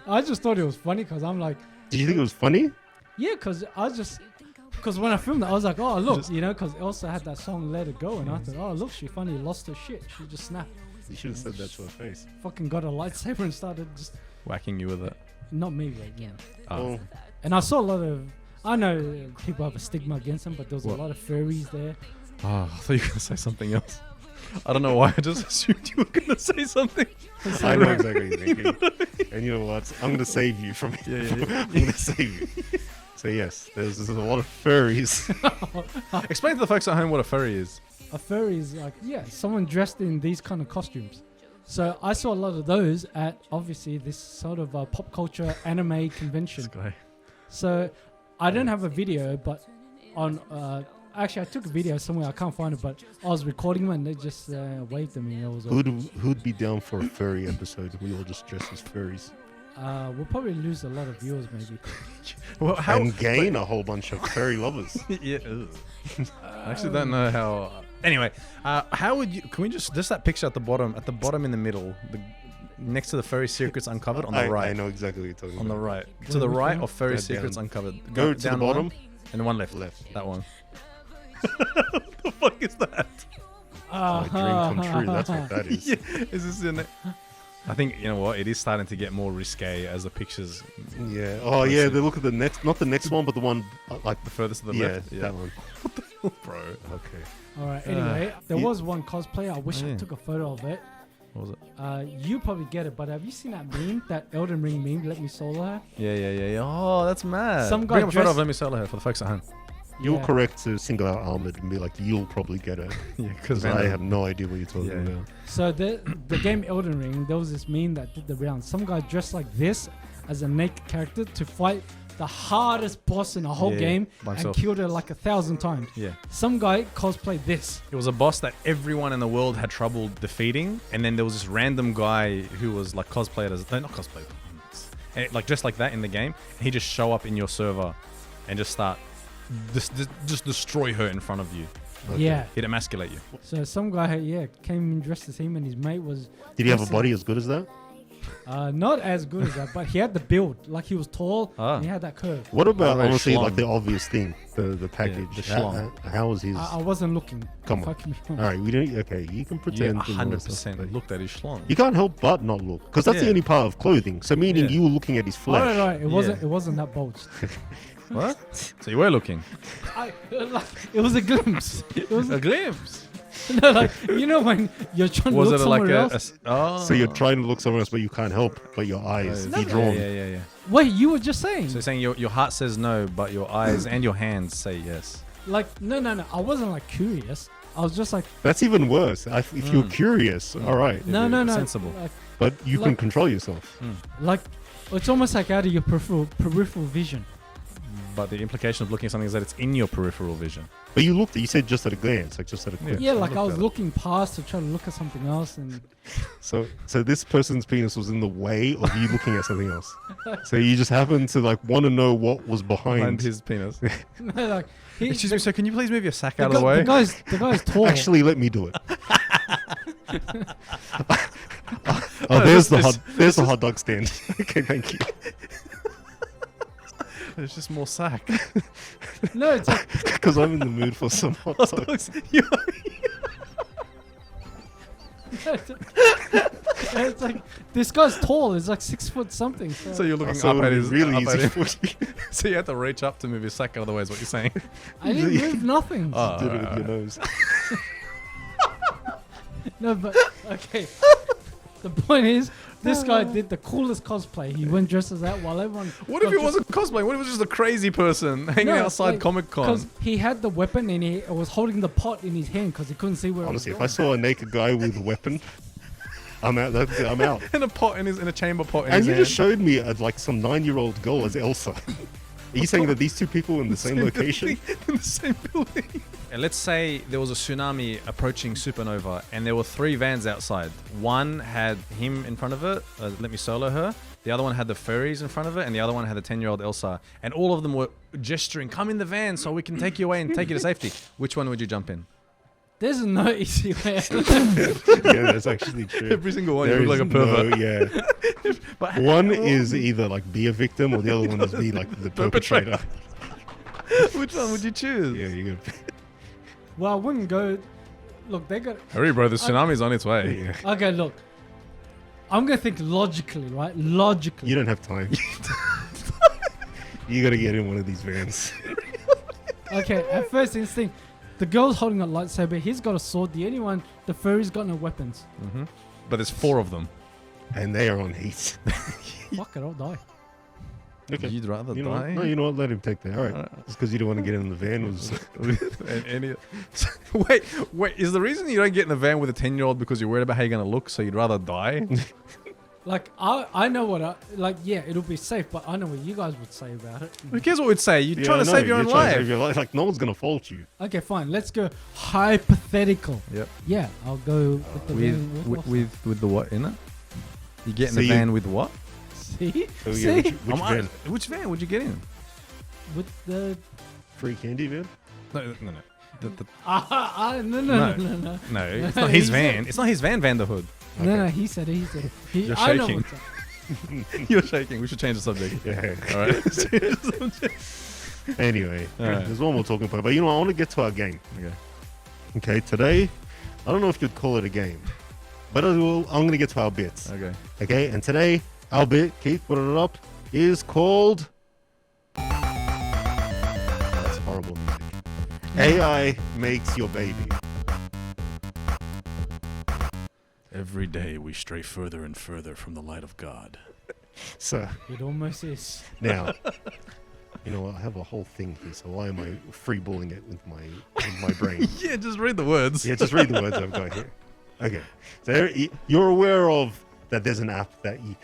Speaker 3: I just thought it was funny because I'm like,
Speaker 1: Did you think it was funny?
Speaker 3: yeah, because when I filmed it, I was like, oh, look, because Elsa had that song Let It Go. And I thought, oh, look, she finally lost her shit. She just snapped.
Speaker 1: You should have said that to her face.
Speaker 3: Fucking got a lightsaber and started just,
Speaker 2: Whacking you with it.
Speaker 3: not me, but yeah.
Speaker 2: Oh.
Speaker 1: Oh,
Speaker 3: And I saw a lot of, I know people have a stigma against them, but there was
Speaker 2: What?
Speaker 3: a lot of furries there.
Speaker 2: Oh, I thought you were going to say something else. I don't know why. I just assumed you were going to say something.
Speaker 1: I know exactly what you're thinking. And you know what? I'm going to save you from it.
Speaker 2: Yeah.
Speaker 1: I'm going to save you. So yes, there's a lot of furries.
Speaker 2: Explain to the folks at home what a furry is.
Speaker 3: A furry is like, yeah, someone dressed in these kind of costumes. So I saw a lot of those at obviously this sort of pop culture anime convention.
Speaker 2: This guy.
Speaker 3: So I don't have a video, but on actually I took a video somewhere, I can't find it, but I was recording them and they just waved at me. It was
Speaker 1: Who'd be down for a furry episode? We all just dress as furries
Speaker 3: we'll probably lose a lot of viewers maybe.
Speaker 2: Well,
Speaker 1: and gain a whole bunch of furry lovers.
Speaker 2: Yeah. I actually don't know how. Anyway, how would you? Can we just that picture at the bottom in the middle, next to the furry secrets uncovered on the right.
Speaker 1: I know exactly what you're talking
Speaker 2: On the
Speaker 1: about.
Speaker 2: right,
Speaker 3: Where
Speaker 2: to the
Speaker 3: which
Speaker 2: right
Speaker 3: one?
Speaker 2: of furry
Speaker 1: Yeah,
Speaker 2: secrets
Speaker 1: down.
Speaker 2: uncovered.
Speaker 1: Go to the
Speaker 2: down
Speaker 1: bottom.
Speaker 2: one, and one left.
Speaker 1: Left.
Speaker 2: That one. What the fuck is that?
Speaker 1: My dream come true. That's what that is.
Speaker 2: Yeah, is this in it? I think you know what it is starting to get more risque as the pictures
Speaker 1: Yeah. Oh yeah. They look at the next, not the next one, but the one like
Speaker 2: the furthest to the
Speaker 1: yeah,
Speaker 2: left.
Speaker 1: that one.
Speaker 2: Bro.
Speaker 1: Okay.
Speaker 3: All right. Anyway, there
Speaker 1: yeah.
Speaker 3: was one cosplay. I wish
Speaker 2: Oh,
Speaker 3: I
Speaker 2: yeah.
Speaker 3: took a photo of it.
Speaker 2: What was it?
Speaker 3: You probably get it, but have you seen that meme? That Elden Ring meme? Let me solo her.
Speaker 2: Yeah. Oh, that's mad.
Speaker 3: Some guy
Speaker 2: Bring up a photo of
Speaker 3: dressed-
Speaker 2: Let Me Solo Her for the folks at home.
Speaker 1: You're
Speaker 3: Yeah.
Speaker 1: correct to single out Ahmad and be like, you'll probably get it.
Speaker 2: Yeah,
Speaker 1: Because I have no idea what you're talking
Speaker 2: Yeah.
Speaker 1: about.
Speaker 3: So the game Elden Ring, there was this meme that did the rounds. Some guy dressed like this as a naked character to fight the hardest boss in the whole
Speaker 2: Yeah,
Speaker 3: game
Speaker 2: by
Speaker 3: and
Speaker 2: himself.
Speaker 3: killed her like 1,000 times.
Speaker 2: Yeah.
Speaker 3: Some guy cosplayed this.
Speaker 2: It was a boss that everyone in the world had trouble defeating, and then there was this random guy who was like cosplayed as not cosplayed, like just like that in the game. And he just show up in your server and just start just destroy her in front of you.
Speaker 1: Okay.
Speaker 3: Yeah.
Speaker 2: He'd emasculate you.
Speaker 3: So some guy, came in dressed as him, and his mate was.
Speaker 1: Did he have a
Speaker 3: dressed
Speaker 1: body as good as that?
Speaker 3: Not as good as that, but he had the build. Like he was tall,
Speaker 2: Ah.
Speaker 3: and he had that curve.
Speaker 1: What about
Speaker 2: Alright,
Speaker 1: honestly
Speaker 2: schlong.
Speaker 1: like the obvious thing, the package?
Speaker 2: the schlong.
Speaker 1: How was his?
Speaker 3: I wasn't looking.
Speaker 1: Come on.
Speaker 3: Fuck me.
Speaker 1: All right, we don't. Okay, you can
Speaker 2: Yeah,
Speaker 1: pretend. to know
Speaker 2: 100%
Speaker 1: stuff, but
Speaker 2: looked at his schlong.
Speaker 1: You can't help but not look, because that's the
Speaker 2: Yeah.
Speaker 1: only part of clothing. So meaning
Speaker 2: Yeah.
Speaker 1: you were looking at his flesh.
Speaker 3: Right. It wasn't.
Speaker 2: Yeah.
Speaker 3: It wasn't that bulged.
Speaker 2: What? So you were looking.
Speaker 3: It was a glimpse. It was
Speaker 2: A glimpse.
Speaker 3: no, like when you're trying to
Speaker 2: Was
Speaker 3: look
Speaker 2: it like
Speaker 3: somewhere
Speaker 2: a,
Speaker 3: else.
Speaker 2: Oh.
Speaker 1: So you're trying to look somewhere else, but you can't help. But your eyes
Speaker 2: No,
Speaker 1: be drawn.
Speaker 2: Yeah.
Speaker 3: Wait, you were just saying.
Speaker 2: So you're saying your heart says no, but your eyes and your hands say yes.
Speaker 3: Like no. I wasn't like curious. I was just like
Speaker 1: That's even worse. If you're curious, all right,
Speaker 3: no.
Speaker 2: sensible.
Speaker 1: but you can
Speaker 3: Like-
Speaker 1: control yourself.
Speaker 3: Like it's almost like out of your peripheral vision.
Speaker 2: But the implication of looking at something is that it's in your peripheral vision.
Speaker 1: But you looked. You said just at a glance, like just at a quick.
Speaker 3: Yeah, like
Speaker 1: look
Speaker 3: I was
Speaker 1: at it.
Speaker 3: looking past to try to look at something else, and
Speaker 1: So this person's penis was in the way of you looking at something else. So you just happened to like want to know what was
Speaker 2: Behind
Speaker 1: behind.
Speaker 2: his penis.
Speaker 3: like he,
Speaker 2: Excuse me, sir, can you please move your sack
Speaker 3: the,
Speaker 2: out of the way?
Speaker 3: the guy's tall.
Speaker 1: Actually, let me do it.
Speaker 2: No,
Speaker 1: there's
Speaker 2: this-
Speaker 1: the hot dog stand. Okay, thank you.
Speaker 2: There's just more sack.
Speaker 3: No, it's like
Speaker 1: Because I'm in the mood for some hot dogs.
Speaker 3: it's like this guy's tall. He's like 6 foot something.
Speaker 2: So you're looking
Speaker 1: So
Speaker 2: up
Speaker 1: it
Speaker 2: at
Speaker 1: would be
Speaker 2: his
Speaker 1: really
Speaker 2: up at
Speaker 1: easy
Speaker 2: him.
Speaker 1: for you.
Speaker 2: So you had to reach up to move your sack out of the way is what you're saying.
Speaker 3: I didn't move nothing.
Speaker 2: Oh,
Speaker 1: Did it with
Speaker 2: right.
Speaker 1: your nose.
Speaker 3: No, but okay. The point is, this guy did the coolest cosplay. He went dressed as that while everyone.
Speaker 2: What if it wasn't cosplay? What if it was just a crazy person hanging outside Comic Con?
Speaker 3: Because he had the weapon and he was holding the pot in his hand because he couldn't see where
Speaker 1: Honestly,
Speaker 3: it
Speaker 1: if I
Speaker 3: was
Speaker 1: saw a naked guy with a weapon, I'm out. I'm out.
Speaker 2: In a pot in a chamber pot in
Speaker 1: And
Speaker 2: his
Speaker 1: you
Speaker 2: hand.
Speaker 1: just showed me like some 9-year-old girl as Elsa. Are you saying that these two people in the same location?
Speaker 2: in the same building. And let's say there was a tsunami approaching Supanova, and there were 3 vans outside. One had him in front of it, let me solo her. The other one had the furries in front of it, and the other one had the 10-year-old Elsa. And all of them were gesturing, "Come in the van so we can take you away and take you to safety." Which one would you jump in?
Speaker 3: There's no easy way.
Speaker 1: Yeah, that's actually true.
Speaker 2: Every single one,
Speaker 1: There
Speaker 2: you look like a
Speaker 1: is
Speaker 2: pervert.
Speaker 1: yeah.
Speaker 2: But
Speaker 1: One is either like be a victim, or the other one is be like the perpetrator.
Speaker 2: which one would you choose?
Speaker 1: Yeah, you're
Speaker 3: Well, I wouldn't go. Look, they got.
Speaker 2: Hurry, bro, the tsunami's on its way.
Speaker 1: yeah.
Speaker 3: Okay, look. I'm gonna think logically, right? Logically.
Speaker 1: You don't have time. You gotta get in one of these vans.
Speaker 3: Okay, at first instinct, the girl's holding a lightsaber. He's got a sword. The furry's got no weapons.
Speaker 2: Mm-hmm. But there's 4 of them.
Speaker 1: And they are on heat.
Speaker 3: Fuck it, I'll die.
Speaker 1: Okay.
Speaker 2: You'd rather
Speaker 1: You know what?
Speaker 2: die?
Speaker 1: No, you know what? Let him take that. All right.
Speaker 2: Alright.
Speaker 1: Just because you don't want to get in the van was.
Speaker 2: Wait, is the reason you don't get in the van with a 10-year-old because you're worried about how you're going to look, so you'd rather die?
Speaker 3: Like, I know what yeah, it'll be safe, but I know what you guys would say about it.
Speaker 2: Who cares what we'd say? You're
Speaker 1: Yeah,
Speaker 2: trying to
Speaker 1: I
Speaker 2: save
Speaker 1: know,
Speaker 2: your own
Speaker 1: you're trying to
Speaker 2: life.
Speaker 1: save your life. Like, no one's going to fault you.
Speaker 3: Okay, fine. Let's go hypothetical.
Speaker 2: Yep.
Speaker 3: Yeah, I'll go with the van
Speaker 2: With the what in it? You get in
Speaker 1: So
Speaker 2: the
Speaker 1: you-
Speaker 2: van with what?
Speaker 3: See?
Speaker 1: So,
Speaker 3: See?
Speaker 1: yeah, which van?
Speaker 2: Which van would you get in?
Speaker 3: With the...
Speaker 1: Free candy van?
Speaker 2: No. No.
Speaker 3: No.
Speaker 2: No, it's not his van. It's not his van, Vandahood.
Speaker 3: No, he said it.
Speaker 2: You're
Speaker 3: I know
Speaker 2: shaking.
Speaker 3: what's up.
Speaker 2: You're shaking. We should change the subject.
Speaker 1: Yeah.
Speaker 2: All right.
Speaker 1: Anyway,
Speaker 2: Alright.
Speaker 1: there's one more talking point. But you know, I want to get to our game.
Speaker 2: Okay.
Speaker 1: Okay, today, I don't know if you'd call it a game, but I'm going to get to our bits.
Speaker 2: Okay.
Speaker 1: Okay, and today, our bit, Keith, put it up, is called... That's horrible music. AI makes your baby.
Speaker 2: Every day we stray further and further from the light of God.
Speaker 1: So,
Speaker 3: It almost is.
Speaker 1: now, you know what, I have a whole thing here, so why am I freeballing it with my brain?
Speaker 2: Yeah, just read the words.
Speaker 1: Yeah, just read the words I've got here. Okay, so you're aware of that there's an app that you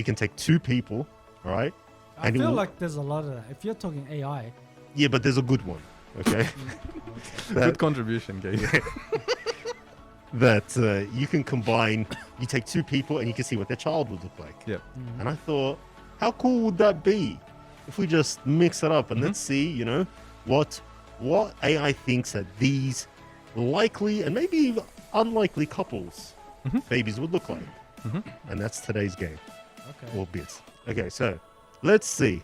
Speaker 1: can take 2 people, all right?
Speaker 3: I
Speaker 1: And it
Speaker 3: feel
Speaker 1: will-
Speaker 3: like there's a lot of that. If you're talking AI,
Speaker 1: Yeah, but there's a good one, okay?
Speaker 2: Good contribution, Gabe.
Speaker 1: that you can combine, you take 2 people and you can see what their child would look like.
Speaker 2: Yep.
Speaker 1: And I thought, how cool would that be if we just mix it up and let's see, you know, what AI thinks that these likely and maybe even unlikely couples babies would look like. And that's today's game,
Speaker 3: okay.
Speaker 1: or bits. Okay, so let's see.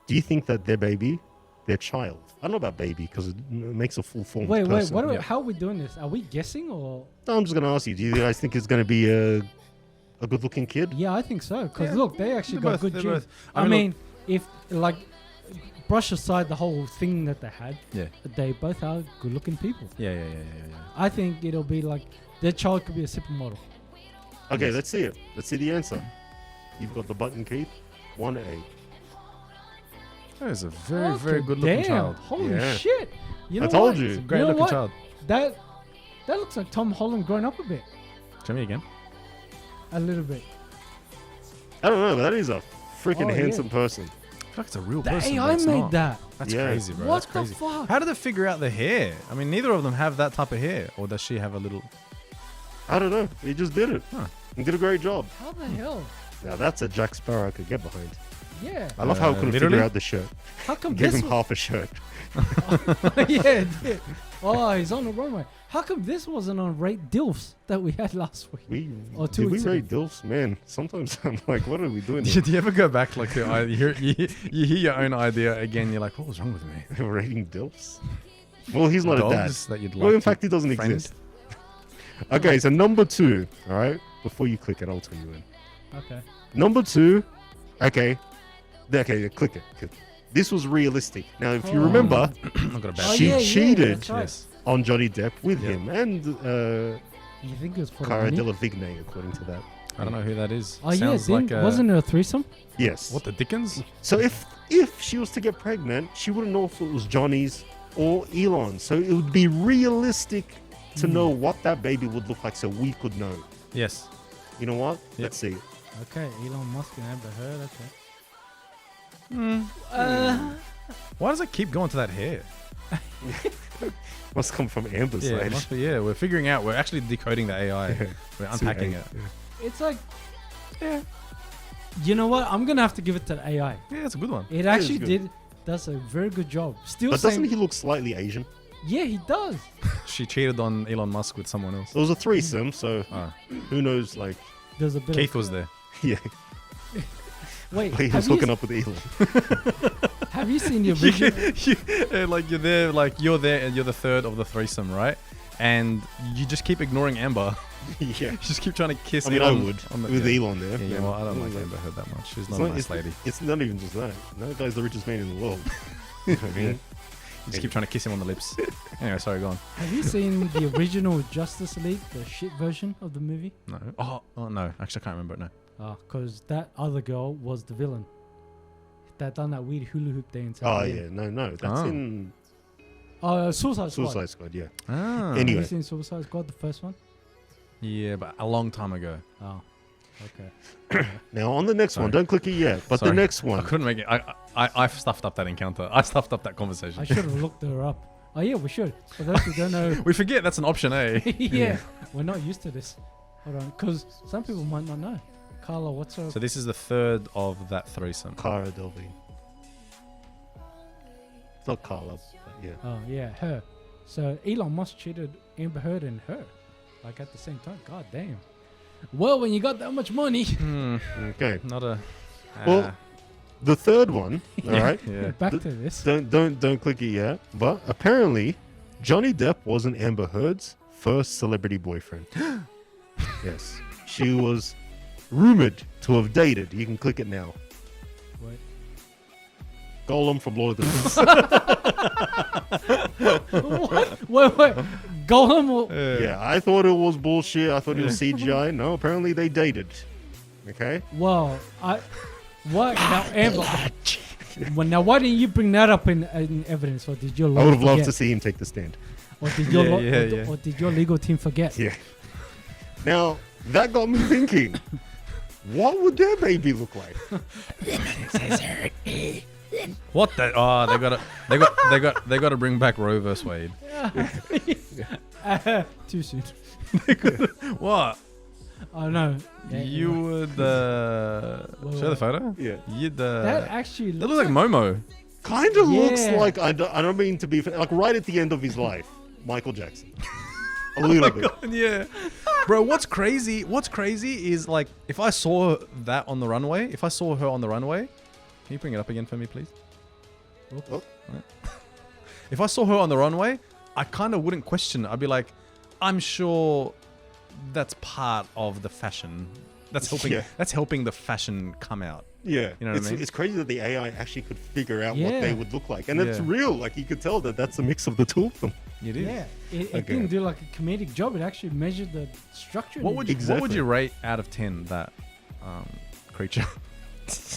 Speaker 1: Do you think that their child, I don't know about baby because it makes a full formed
Speaker 3: Wait,
Speaker 1: person.
Speaker 3: what?
Speaker 2: Yeah.
Speaker 3: How are we doing this? Are we guessing or?
Speaker 1: No, I'm just going to ask you, do you guys think it's going to be a good looking kid?
Speaker 3: Yeah, I think so. Because
Speaker 2: Yeah,
Speaker 3: look, they actually
Speaker 2: they're
Speaker 3: got
Speaker 2: both-
Speaker 3: good
Speaker 2: they're
Speaker 3: genes.
Speaker 2: both-
Speaker 3: I mean, if like brush aside the whole thing that they had,
Speaker 2: Yeah.
Speaker 3: they both are good-looking people.
Speaker 2: Yeah.
Speaker 3: I think it'll be like their child could be a supermodel.
Speaker 1: Okay,
Speaker 2: Yes.
Speaker 1: let's see it. Let's see the answer. You've got the button, Keith. 1A.
Speaker 2: That is a very,
Speaker 3: Okay,
Speaker 2: very good looking
Speaker 3: damn.
Speaker 2: child.
Speaker 3: Holy
Speaker 1: Yeah.
Speaker 3: shit! You know
Speaker 1: I told
Speaker 3: what?
Speaker 1: you.
Speaker 2: It's a great
Speaker 3: You know
Speaker 2: looking
Speaker 3: what?
Speaker 2: child.
Speaker 3: That looks like Tom Holland growing up a bit,
Speaker 2: Show me again.
Speaker 3: a little bit.
Speaker 1: I don't know, but that is a freaking
Speaker 3: Oh, yeah.
Speaker 1: handsome person.
Speaker 2: I feel like it's a real
Speaker 3: The
Speaker 2: person. but
Speaker 3: AI
Speaker 2: it's
Speaker 3: made
Speaker 2: not.
Speaker 3: that.
Speaker 2: That's
Speaker 1: Yeah.
Speaker 2: crazy, bro.
Speaker 3: What
Speaker 2: That's
Speaker 3: the
Speaker 2: crazy.
Speaker 3: fuck?
Speaker 2: How did they figure out the hair? I mean, neither of them have that type of hair. Or does she have a little...
Speaker 1: I don't know. He just did it.
Speaker 2: Huh.
Speaker 1: He did a great job.
Speaker 3: How the hell?
Speaker 1: Now that's a Jack Sparrow I could get behind.
Speaker 3: Yeah.
Speaker 1: I love how I couldn't
Speaker 2: literally?
Speaker 1: figure out the shirt.
Speaker 3: How come
Speaker 1: Give
Speaker 3: this?
Speaker 1: him half a shirt.
Speaker 3: Yeah. Oh, he's on the runway. How come this wasn't on Rate Dilfs that we had last week? Or 2
Speaker 1: Did we
Speaker 3: weeks
Speaker 1: rate
Speaker 3: ago.
Speaker 1: Dilfs? Man, sometimes I'm like, what are we doing?
Speaker 2: Do you ever go back, like, you hear your own idea again, you're like, what was wrong with me?
Speaker 1: Here? Rating Dilfs? Well, he's not a dad.
Speaker 2: Dogs that you'd like
Speaker 1: Well, in
Speaker 2: to
Speaker 1: fact, he doesn't
Speaker 2: friend?
Speaker 1: exist. Okay, so number 2. All right. Before you click it, I'll tell you when.
Speaker 3: Okay.
Speaker 1: Number 2. Okay. Okay, click it. This was realistic. Now, if you
Speaker 3: Oh.
Speaker 1: remember,
Speaker 2: I've got a bad
Speaker 1: She
Speaker 3: yeah,
Speaker 1: cheated.
Speaker 3: that's right.
Speaker 2: Yes.
Speaker 1: on Johnny Depp with
Speaker 2: Yeah.
Speaker 1: him and
Speaker 3: You think it was for the
Speaker 1: Cara
Speaker 3: money?
Speaker 1: Delevingne, according to that.
Speaker 2: I don't know who that is.
Speaker 3: Oh
Speaker 2: Sounds
Speaker 3: yeah,
Speaker 2: like
Speaker 3: wasn't it a threesome?
Speaker 1: Yes.
Speaker 2: What the Dickens?
Speaker 1: So if she was to get pregnant, she wouldn't know if it was Johnny's or Elon. So it would be realistic to know what that baby would look like, so we could know.
Speaker 2: Yes.
Speaker 1: You know what? Let's see.
Speaker 3: Okay, Elon Musk and Amber Heard. Okay.
Speaker 2: Why does it keep going to that hair?
Speaker 1: Must come from Amber's
Speaker 2: Yeah, it
Speaker 1: side.
Speaker 2: must be. Yeah, we're figuring out. We're actually decoding the AI. We're unpacking it.
Speaker 3: It's like, you know what? I'm gonna have to give it to the AI.
Speaker 2: Yeah, it's a good one.
Speaker 3: It actually
Speaker 1: good.
Speaker 3: does a very good job. Still,
Speaker 1: But doesn't
Speaker 3: saying,
Speaker 1: he look slightly Asian?
Speaker 3: yeah, he does.
Speaker 2: She cheated on Elon Musk with someone else.
Speaker 1: It was a threesome, so
Speaker 2: Oh.
Speaker 1: who knows? Like,
Speaker 3: There's a bit.
Speaker 2: Keith was there.
Speaker 1: yeah,
Speaker 3: Wait,
Speaker 1: he was hooking up with Elon.
Speaker 3: have you seen the original?
Speaker 2: You're there, you're there, and you're the third of the threesome, right? And you just keep ignoring Amber.
Speaker 1: Yeah,
Speaker 2: You just keep trying to kiss.
Speaker 1: I mean, I
Speaker 2: Elon
Speaker 1: would
Speaker 2: on the-
Speaker 1: with
Speaker 2: yeah.
Speaker 1: Elon there.
Speaker 2: Yeah, well, I don't like
Speaker 1: Like,
Speaker 2: Amber Heard that much. She's
Speaker 1: It's
Speaker 2: not a
Speaker 1: not,
Speaker 2: nice
Speaker 1: it's,
Speaker 2: lady.
Speaker 1: it's not even just that. That guy's the richest man in the world. You know what I mean?
Speaker 2: You just keep trying to kiss him on the lips. Anyway, sorry, go on.
Speaker 3: Have you seen the original Justice League, the shit version of the movie?
Speaker 2: No. Oh no. Actually, I can't remember it. No.
Speaker 3: Because that other girl was the villain. That done that weird hula hoop dance. at
Speaker 1: Oh
Speaker 3: the
Speaker 1: yeah,
Speaker 3: end.
Speaker 1: no, that's
Speaker 2: Oh.
Speaker 1: in
Speaker 3: Suicide Squad.
Speaker 1: Suicide Squad. Yeah.
Speaker 2: Ah.
Speaker 3: Have
Speaker 1: Anyway.
Speaker 3: you seen Suicide Squad, the first one?
Speaker 2: Yeah, but a long time ago.
Speaker 3: Oh, okay.
Speaker 1: Now on the next one,
Speaker 2: Sorry.
Speaker 1: don't click it yet. But
Speaker 2: Sorry.
Speaker 1: the next
Speaker 2: I
Speaker 1: one,
Speaker 2: couldn't make it. I stuffed up that encounter. I stuffed up that conversation.
Speaker 3: I should have looked her up. Oh yeah, we should. For those who don't know,
Speaker 2: We forget that's an option, eh?
Speaker 3: yeah, we're not used to this. Hold on, because some people might not know. Carla, what's her?
Speaker 2: So this is the third of that threesome.
Speaker 1: Cara Delevingne. It's not Carla, but yeah.
Speaker 3: Oh yeah, her. So Elon Musk cheated Amber Heard and her, like at the same time. God damn. Well, when you got that much money,
Speaker 1: Okay.
Speaker 2: Not a.
Speaker 1: Well, the third one, all right.
Speaker 2: Yeah.
Speaker 3: back to this.
Speaker 1: Don't click it yet. But apparently, Johnny Depp wasn't Amber Heard's first celebrity boyfriend. Yes, she was rumored to have dated. You can click it now.
Speaker 3: Wait.
Speaker 1: Gollum from Lord of the Rings.
Speaker 3: Wait. Gollum or
Speaker 1: Yeah, I thought it was bullshit. I thought it was CGI. No, apparently they dated. Okay.
Speaker 3: well, what now, Amber? Well, now why didn't you bring that up in evidence, or did your
Speaker 1: I
Speaker 3: lawyer
Speaker 1: would have loved
Speaker 3: forget?
Speaker 1: to see him take the stand.
Speaker 3: Or did your
Speaker 2: Yeah.
Speaker 3: or did your legal team forget?
Speaker 1: Yeah. Now that got me thinking. What would their baby look like?
Speaker 2: What the? Oh, they got to bring back Roe vs Wade.
Speaker 3: Too soon.
Speaker 2: What?
Speaker 3: Oh no. Yeah,
Speaker 2: You would show the photo?
Speaker 1: Yeah.
Speaker 2: You'd
Speaker 3: that actually
Speaker 2: that looks like Momo.
Speaker 1: Kind of looks
Speaker 3: Yeah.
Speaker 1: like I don't mean to be like right at the end of his life, Michael Jackson. A little bit.
Speaker 2: Yeah. Bro, what's crazy is like if I saw that on the runway, if I saw her on the runway, can you bring it up again for me, please?
Speaker 1: Oh.
Speaker 2: If I saw her on the runway, I kind of wouldn't question it. I'd be like, I'm sure that's part of the fashion. That's helping.
Speaker 1: Yeah.
Speaker 2: That's helping the fashion come out.
Speaker 1: Yeah,
Speaker 2: You know what I mean?
Speaker 1: It's crazy that the AI actually could figure out what
Speaker 3: Yeah.
Speaker 1: they would look like, and it's
Speaker 2: Yeah.
Speaker 1: real. Like you could tell that that's a mix of the two of them.
Speaker 2: It is.
Speaker 3: Yeah, it
Speaker 1: Okay.
Speaker 3: didn't do like a comedic job. It actually measured the structure.
Speaker 2: What
Speaker 3: and
Speaker 2: would you
Speaker 1: Exactly.
Speaker 2: What would you rate out of 10 that creature?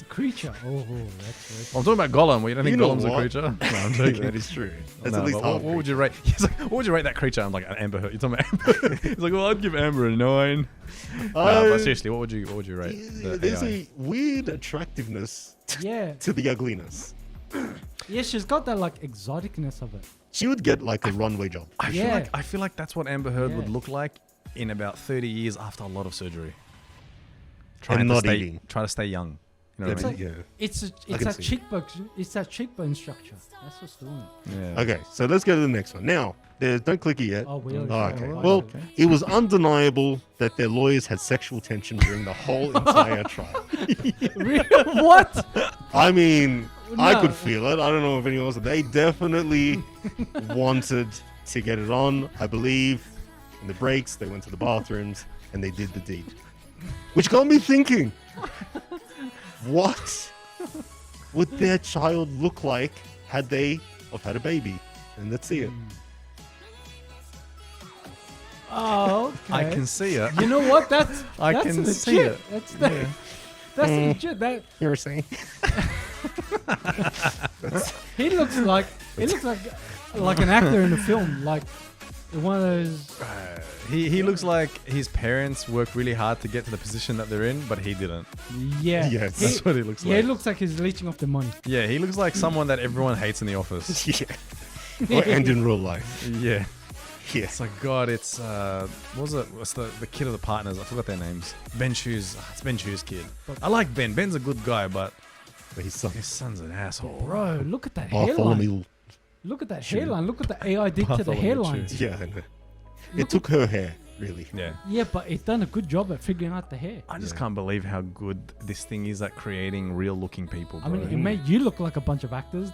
Speaker 3: creature? Oh, that's
Speaker 2: I'm talking about Gollum. Well, you don't think
Speaker 1: You know
Speaker 2: Gollum's a
Speaker 1: what?
Speaker 2: creature? No, I'm joking.
Speaker 1: That is true. That's
Speaker 2: No,
Speaker 1: at least
Speaker 2: but
Speaker 1: half.
Speaker 2: what would you rate? He's like, what would you rate that creature? I'm like, Amber Heard. You're talking about Amber. He's like, well, I'd give Amber a 9. But seriously, what would you rate? The
Speaker 1: There's
Speaker 2: AI?
Speaker 1: a weird attractiveness
Speaker 3: yeah,
Speaker 1: to the ugliness.
Speaker 3: yeah. She's got that like exoticness of it.
Speaker 1: She would get like a runway job.
Speaker 2: I feel like that's what Amber Heard would
Speaker 3: Yeah.
Speaker 2: look like in about 30 years after a lot of surgery.
Speaker 1: And not
Speaker 2: stay,
Speaker 1: eating.
Speaker 2: Try to stay young. You know
Speaker 1: That's
Speaker 2: what I
Speaker 3: It's
Speaker 2: mean?
Speaker 3: like-
Speaker 1: Yeah.
Speaker 3: It's
Speaker 1: can
Speaker 3: that
Speaker 1: see it.
Speaker 3: cheekbone. It's that cheekbone structure. That's what's doing it.
Speaker 2: Yeah.
Speaker 1: Okay, so let's go to the next one. Now, don't click it yet.
Speaker 3: Oh, we already
Speaker 1: Oh,
Speaker 3: saw
Speaker 1: okay.
Speaker 3: it.
Speaker 1: Well,
Speaker 2: Okay.
Speaker 1: it was undeniable that their lawyers had sexual tension during the whole entire trial.
Speaker 3: Really? What?
Speaker 1: I mean, I
Speaker 3: No.
Speaker 1: could feel it. I don't know if anyone else. They definitely wanted to get it on. I believe in the breaks, they went to the bathrooms and they did the deed, which got me thinking: what would their child look like had they have had a baby? And let's see it.
Speaker 3: Oh, okay.
Speaker 2: I can see it.
Speaker 3: You know what? That's
Speaker 2: I
Speaker 3: that's
Speaker 2: can
Speaker 3: legit.
Speaker 2: see it.
Speaker 3: That's legit. That
Speaker 1: You were saying?
Speaker 3: he looks like an actor in a film. Like one of those.
Speaker 2: He looks like his parents worked really hard to get to the position that they're in, but he didn't.
Speaker 3: Yeah.
Speaker 1: Yes.
Speaker 2: That's what he looks
Speaker 3: Yeah,
Speaker 2: like.
Speaker 3: it looks like he's leeching off the money.
Speaker 2: Yeah, he looks like someone that everyone hates in the office.
Speaker 1: Yeah. And in real life.
Speaker 2: Yeah.
Speaker 1: Yeah.
Speaker 2: It's like, God, it's, what was it? What's the kid of the partners? I forgot their names. Ben Shoes. It's Ben Shoes' kid. I like Ben. Ben's a good guy, but
Speaker 1: But his son.
Speaker 2: his son's an asshole.
Speaker 3: Bro, look at that
Speaker 1: Bartholomew.
Speaker 3: hairline. Look at that hairline. Look what the AI did to the
Speaker 2: Bartholomew
Speaker 3: hairline.
Speaker 2: Chew.
Speaker 1: Yeah, I know. It took her hair, really.
Speaker 2: Yeah.
Speaker 3: Yeah, but it's done a good job at figuring out the hair.
Speaker 2: I just
Speaker 1: Yeah.
Speaker 2: can't believe how good this thing is at creating real looking people,
Speaker 3: I
Speaker 2: bro.
Speaker 3: mean, it made you look like a bunch of actors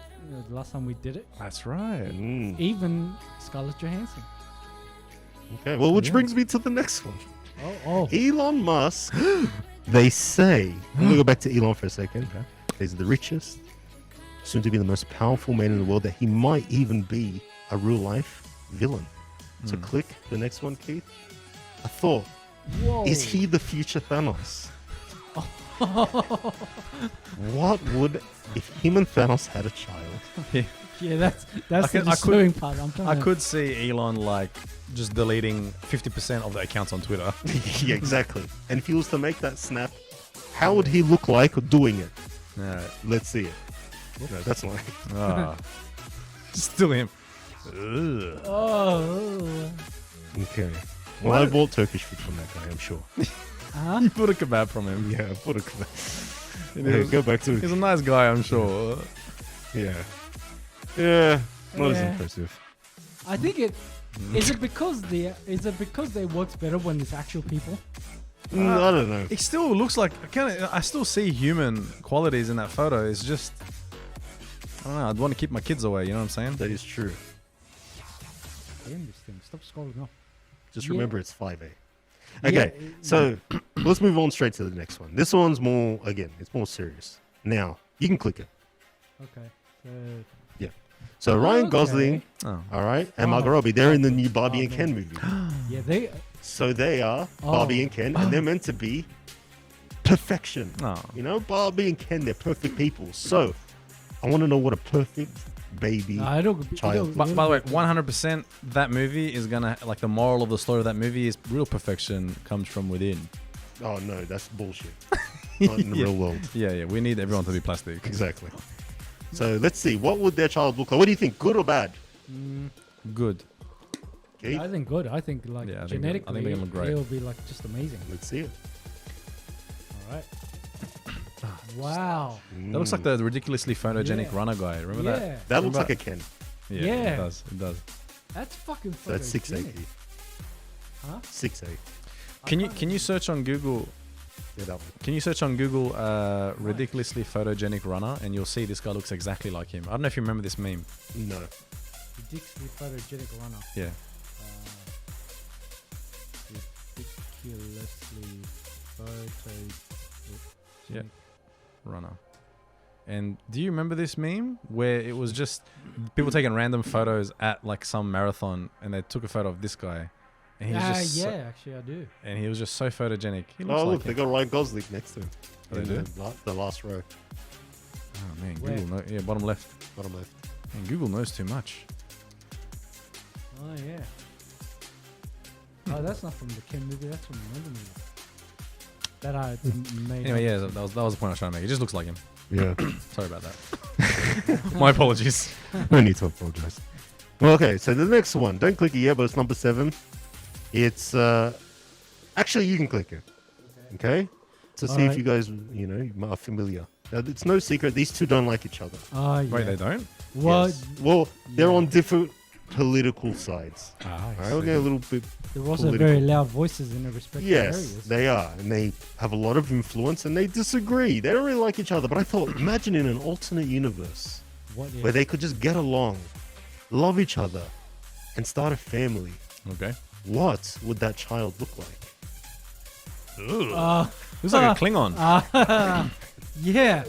Speaker 3: the last time we did it.
Speaker 2: That's right.
Speaker 1: Mm.
Speaker 3: Even Scarlett Johansson.
Speaker 1: Okay, well, which
Speaker 2: Yeah.
Speaker 1: brings me to the next one.
Speaker 3: Oh.
Speaker 1: Elon Musk, they say, let me go back to Elon for a second. He's the richest, soon to be the most powerful man in the world, that he might even be a real life villain. So click the next one, Keith. I thought,
Speaker 3: Whoa.
Speaker 1: is he the future Thanos? What would, if him and Thanos had a child?
Speaker 3: Yeah, that's
Speaker 2: I
Speaker 3: the
Speaker 2: could-
Speaker 3: disturbing part. I'm trying
Speaker 2: I
Speaker 3: to,
Speaker 2: could see Elon like just deleting 50% of the accounts on Twitter.
Speaker 1: Yeah, exactly. And if he was to make that snap, how would he look like doing it?
Speaker 2: Yeah.
Speaker 1: Let's see it. No, that's not.
Speaker 2: Ah. Still him. Ugh.
Speaker 3: Oh.
Speaker 1: Okay. Well, I bought Turkish food from that guy, I'm sure.
Speaker 3: Huh?
Speaker 2: You bought a kebab from him.
Speaker 1: Yeah, I bought a.
Speaker 2: He
Speaker 1: Yeah,
Speaker 2: was-
Speaker 1: go back to
Speaker 2: He's
Speaker 1: it.
Speaker 2: a nice guy, I'm sure.
Speaker 1: Yeah. Yeah, not as
Speaker 3: Yeah.
Speaker 1: impressive.
Speaker 3: I think it is it because they works better when it's actual people.
Speaker 1: I don't know.
Speaker 2: It still looks like I still see human qualities in that photo. It's just I don't know. I'd want to keep my kids away. You know what I'm saying?
Speaker 1: That is true.
Speaker 3: Damn this thing! Stop scrolling up.
Speaker 1: Just
Speaker 3: Yeah.
Speaker 1: remember it's 5A. Okay, so let's move on straight to the next one. This one's more, again, it's more serious. Now, you can click it.
Speaker 3: Okay.
Speaker 1: So Ryan
Speaker 3: Okay.
Speaker 1: Gosling,
Speaker 2: Oh.
Speaker 1: all right, and
Speaker 3: Oh.
Speaker 1: Margot Robbie, they're in the new Barbie
Speaker 3: Oh,
Speaker 1: and Ken
Speaker 3: man.
Speaker 1: movie.
Speaker 3: Yeah, they.
Speaker 1: So they are
Speaker 3: Oh.
Speaker 1: Barbie and Ken, and they're meant to be perfection.
Speaker 2: Oh.
Speaker 1: You know, Barbie and Ken, they're perfect people. So I want to know what a perfect baby. Child.
Speaker 2: By the way, 100% that movie is gonna like the moral of the story of that movie is real perfection comes from within.
Speaker 1: Oh no, that's bullshit. Not in the
Speaker 2: Yeah.
Speaker 1: real world.
Speaker 2: Yeah. We need everyone to be plastic.
Speaker 1: Exactly. So let's see. What would their child look like? What do you think? Good or bad?
Speaker 2: Good.
Speaker 1: Keith?
Speaker 3: I think good. I think like
Speaker 2: Yeah, I think
Speaker 3: genetically,
Speaker 2: they're gonna look great.
Speaker 3: it'll be like just amazing.
Speaker 1: Let's see it.
Speaker 3: All right. Wow.
Speaker 2: That looks like the ridiculously photogenic
Speaker 3: Yeah.
Speaker 2: runner guy. Remember
Speaker 3: Yeah.
Speaker 2: that?
Speaker 1: That looks
Speaker 2: Remember-
Speaker 1: like a Ken.
Speaker 2: Yeah,
Speaker 3: Yeah.
Speaker 2: It does. It does.
Speaker 3: That's fucking.
Speaker 1: So that's 6A.
Speaker 3: photogenic.
Speaker 1: Keith.
Speaker 3: Huh?
Speaker 1: 6A.
Speaker 2: Can you search on Google?
Speaker 1: Yeah, that one.
Speaker 2: Can you search on Google ridiculously photogenic runner and you'll see this guy looks exactly like him. I don't know if you remember this meme.
Speaker 1: No.
Speaker 3: Ridiculously photogenic runner.
Speaker 2: Yeah.
Speaker 3: Ridiculously photogenic.
Speaker 2: Yeah. Runner. And do you remember this meme where it was just people taking random photos at like some marathon and they took a photo of this guy and he was just
Speaker 3: Yeah,
Speaker 2: so,
Speaker 3: actually, I do.
Speaker 2: and he was just so photogenic. He looks
Speaker 1: Oh,
Speaker 2: like
Speaker 1: look, they
Speaker 2: him.
Speaker 1: got Ryan Gosling next to him.
Speaker 2: Oh, they
Speaker 1: In
Speaker 2: do?
Speaker 1: the last row.
Speaker 2: Oh man,
Speaker 3: Where?
Speaker 2: Google yeah, bottom left.
Speaker 1: Bottom left.
Speaker 2: Man, Google knows too much.
Speaker 3: Oh yeah. Oh, that's not from the Ken movie. That's from another movie. That I made.
Speaker 2: Anyway,
Speaker 3: up.
Speaker 2: yeah, that was the point I was trying to make. It just looks like him.
Speaker 1: Yeah.
Speaker 2: Sorry about that. My apologies.
Speaker 1: No need to apologize. Well, okay, so the next one. Don't click it yet, but it's number 7. It's actually you can click it. Okay? To see if
Speaker 3: Alright.
Speaker 1: you guys, you know, are familiar. Now, it's no secret these two don't like each other.
Speaker 3: Oh yeah.
Speaker 2: Wait, they don't?
Speaker 3: Well,
Speaker 1: Yes. Well, they're
Speaker 3: yeah.
Speaker 1: on different political sides.
Speaker 2: Ah,
Speaker 1: All right, we'll get a little bit.
Speaker 3: they're also
Speaker 1: political.
Speaker 3: very loud voices in their respective
Speaker 1: Yes,
Speaker 3: areas.
Speaker 1: they are, and they have a lot of influence, and they disagree. They don't really like each other. But I thought, imagine in an alternate universe
Speaker 3: What? Yeah.
Speaker 1: where they could just get along, love each other, and start a family.
Speaker 2: Okay.
Speaker 1: What would that child look like?
Speaker 2: Looks like a Klingon.
Speaker 3: Yeah.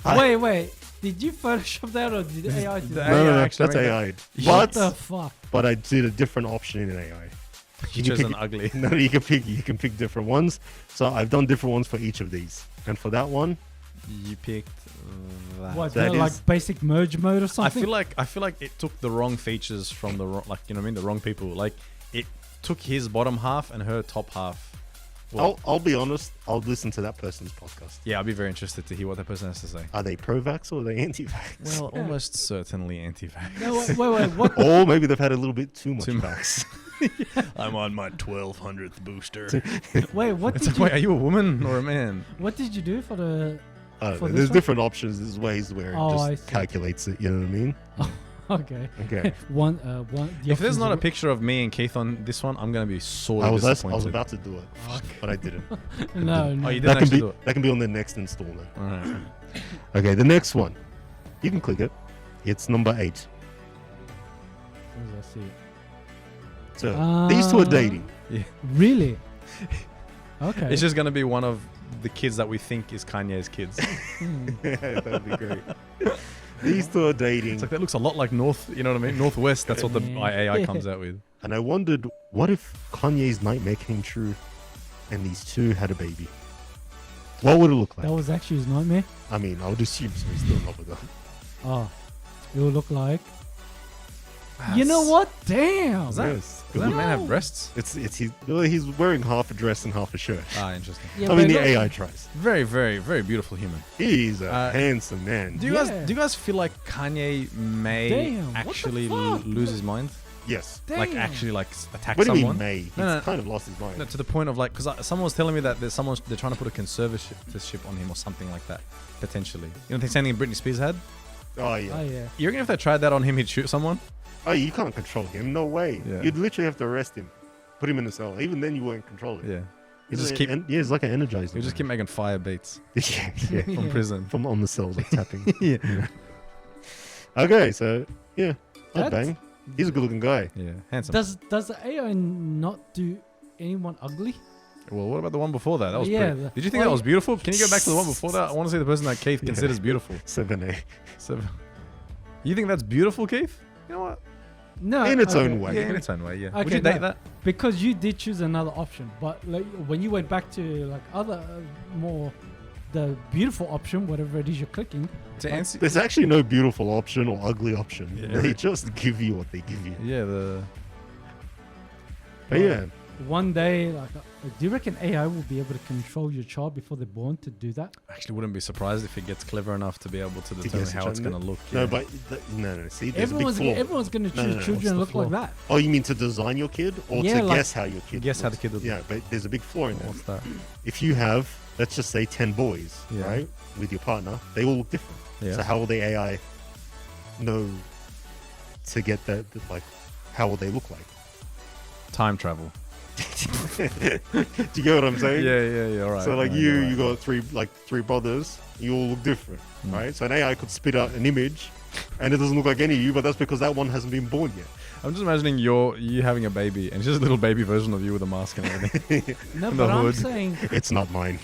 Speaker 1: I-
Speaker 3: Wait. Did you Photoshop that or did AI do
Speaker 2: The
Speaker 3: that?
Speaker 2: AI
Speaker 1: No,
Speaker 2: actually
Speaker 1: that's
Speaker 2: made
Speaker 1: AI.
Speaker 3: What the
Speaker 1: But
Speaker 3: fuck?
Speaker 1: but I did a different option in AI.
Speaker 2: You
Speaker 1: can
Speaker 2: chose
Speaker 1: pick-
Speaker 2: an ugly.
Speaker 1: No, you can pick different ones. So I've done different ones for each of these. And for that one,
Speaker 2: You picked that.
Speaker 3: What,
Speaker 1: That
Speaker 3: like
Speaker 1: is-
Speaker 3: basic merge mode or
Speaker 2: I
Speaker 3: something?
Speaker 2: feel like it took the wrong features from the wrong, like, you know what I mean, the wrong people. Like it took his bottom half and her top half. Well,
Speaker 1: I'll be honest. I'll listen to that person's podcast.
Speaker 2: yeah, I'll be very interested to hear what that person has to say.
Speaker 1: Are they pro-vax or are they anti-vax?
Speaker 2: Well, almost certainly anti-vax.
Speaker 3: No, wait, what?
Speaker 1: Or maybe they've had a little bit too much
Speaker 2: Too much.
Speaker 1: vax.
Speaker 2: I'm on my 1200th booster.
Speaker 3: Wait, what
Speaker 2: It's
Speaker 3: did
Speaker 2: like,
Speaker 3: you?
Speaker 2: wait, are you a woman or a man?
Speaker 3: What did you do for the?
Speaker 1: I don't
Speaker 3: For
Speaker 1: know.
Speaker 3: this
Speaker 1: There's
Speaker 3: one?
Speaker 1: different options. There's ways where it
Speaker 3: Oh, I
Speaker 1: just
Speaker 3: see.
Speaker 1: calculates it. You know what I mean?
Speaker 3: Okay.
Speaker 1: Okay.
Speaker 3: one. The
Speaker 2: If there's
Speaker 3: options
Speaker 2: not a
Speaker 3: are-
Speaker 2: picture of me and Keith on this one, I'm gonna be sorely
Speaker 1: I was
Speaker 2: disappointed.
Speaker 1: about to do it, but I didn't.
Speaker 3: No,
Speaker 2: Oh,
Speaker 3: no.
Speaker 2: you didn't
Speaker 1: That can
Speaker 2: actually
Speaker 1: be
Speaker 2: do it.
Speaker 1: that can be on the next installment.
Speaker 2: All right.
Speaker 1: Okay, the next one. You can click it. It's number 8.
Speaker 3: As soon as I see it.
Speaker 1: So these two are dating.
Speaker 3: Really? Okay.
Speaker 2: It's just gonna be one of the kids that we think is Kanye's kids.
Speaker 3: Hmm.
Speaker 1: That'd be great. These two are dating,
Speaker 2: It's like that looks a lot like North. You know what I mean? Northwest. That's what the
Speaker 3: Yeah.
Speaker 2: AI comes out with.
Speaker 1: and I wondered, what if Kanye's nightmare came true, and these two had a baby? What would it look like?
Speaker 3: That was actually his nightmare.
Speaker 1: I mean, I would assume so. He's still in love with her.
Speaker 3: Oh, it will look like. You know what? Damn.
Speaker 2: Is that-
Speaker 1: Yes.
Speaker 2: Does that man have
Speaker 3: No.
Speaker 2: breasts?
Speaker 1: He's wearing half a dress and half a shirt.
Speaker 2: Ah, interesting.
Speaker 3: Yeah,
Speaker 1: I mean,
Speaker 3: but
Speaker 1: the
Speaker 3: look-
Speaker 1: AI tries.
Speaker 2: Very, very, very beautiful human.
Speaker 1: He's a
Speaker 2: Uh,
Speaker 1: handsome man.
Speaker 2: Do you
Speaker 3: Yeah.
Speaker 2: guys feel like Kanye may
Speaker 3: Damn, what the
Speaker 2: actually
Speaker 3: fuck?
Speaker 2: lose his mind?
Speaker 1: Yes.
Speaker 3: Damn.
Speaker 2: Like actually like attack
Speaker 1: What do you
Speaker 2: someone?
Speaker 1: mean, May? He's
Speaker 2: No, no.
Speaker 1: kind of lost his mind.
Speaker 2: No, to the point of like, because someone was telling me that they're trying to put a conservatorship on him or something like that, potentially. You know, the same thing Britney Spears had.
Speaker 1: Oh yeah.
Speaker 3: Oh yeah.
Speaker 2: You reckon if they tried that on him, he'd shoot someone?
Speaker 1: Oh, you can't control him. No way.
Speaker 2: Yeah.
Speaker 1: You'd literally have to arrest him, put him in a cell. Even then, you won't control it.
Speaker 2: Yeah. You
Speaker 1: He's
Speaker 2: just keep
Speaker 1: it's like an energizer.
Speaker 2: you just keep making fire beats
Speaker 1: yeah, yeah.
Speaker 2: from
Speaker 3: Yeah.
Speaker 2: prison.
Speaker 1: From on the cells, like tapping.
Speaker 2: Yeah.
Speaker 1: Okay, so yeah, not
Speaker 3: That's-
Speaker 1: bang. He's a good-looking guy.
Speaker 2: Yeah. Handsome.
Speaker 3: Does the AI not do anyone ugly?
Speaker 2: Well, what about the one before that? That was
Speaker 3: Yeah,
Speaker 2: pretty.
Speaker 3: the-
Speaker 2: Did you think
Speaker 3: oh,
Speaker 2: that was beautiful? Can you go back to the one before that? I want to see the person that Keith considers beautiful.
Speaker 1: 7A.
Speaker 2: So, you think that's beautiful, Keith? You know what?
Speaker 3: No.
Speaker 1: In its
Speaker 3: okay.
Speaker 1: own way.
Speaker 2: Yeah, in its own way. Yeah. Would
Speaker 3: Okay,
Speaker 2: you date
Speaker 3: no.
Speaker 2: that?
Speaker 3: Because you did choose another option, but like when you went back to like other more the beautiful option, whatever it is you're clicking.
Speaker 2: To answer.
Speaker 1: There's actually no beautiful option or ugly option.
Speaker 2: Yeah.
Speaker 1: They just give you what they give you.
Speaker 2: Yeah. The.
Speaker 1: But yeah,
Speaker 3: One day, like, do you reckon AI will be able to control your child before they're born to do that?
Speaker 2: Actually, wouldn't be surprised if it gets clever enough to be able to determine
Speaker 1: guess
Speaker 2: how
Speaker 1: each
Speaker 2: it's
Speaker 1: other.
Speaker 2: going to look.
Speaker 1: no,
Speaker 2: yeah.
Speaker 1: but no. See, there's a big flaw.
Speaker 3: Everyone's going to
Speaker 1: No,
Speaker 3: choose
Speaker 1: no, no,
Speaker 3: children
Speaker 1: what's
Speaker 3: that
Speaker 1: the
Speaker 3: look like
Speaker 2: flaw?
Speaker 3: that.
Speaker 1: Oh, you mean to design your kid, or
Speaker 3: Yeah,
Speaker 1: to
Speaker 3: like-
Speaker 1: guess how your kid?
Speaker 2: Guess how
Speaker 1: looks?
Speaker 2: the kid would
Speaker 1: Yeah,
Speaker 2: look.
Speaker 1: but there's a big flaw in that.
Speaker 2: What's that?
Speaker 1: If you have, let's just say, 10 boys,
Speaker 2: Yeah.
Speaker 1: right, with your partner, they all look different.
Speaker 2: Yeah.
Speaker 1: So how will the AI know to get that? Like, how will they look like?
Speaker 2: Time travel.
Speaker 1: Do you get what I'm saying?
Speaker 2: Yeah. All right.
Speaker 1: So like
Speaker 2: Yeah,
Speaker 1: you,
Speaker 2: you're
Speaker 1: you
Speaker 2: right.
Speaker 1: got three brothers. You all look different,
Speaker 2: Mm.
Speaker 1: right? So an AI could spit out an image, and it doesn't look like any of you, but that's because that one hasn't been born yet.
Speaker 2: I'm just imagining you having a baby, and it's just a little baby version of you with a mask and everything.
Speaker 3: No,
Speaker 2: The
Speaker 3: but I'm
Speaker 2: hood.
Speaker 3: saying
Speaker 1: It's not mine.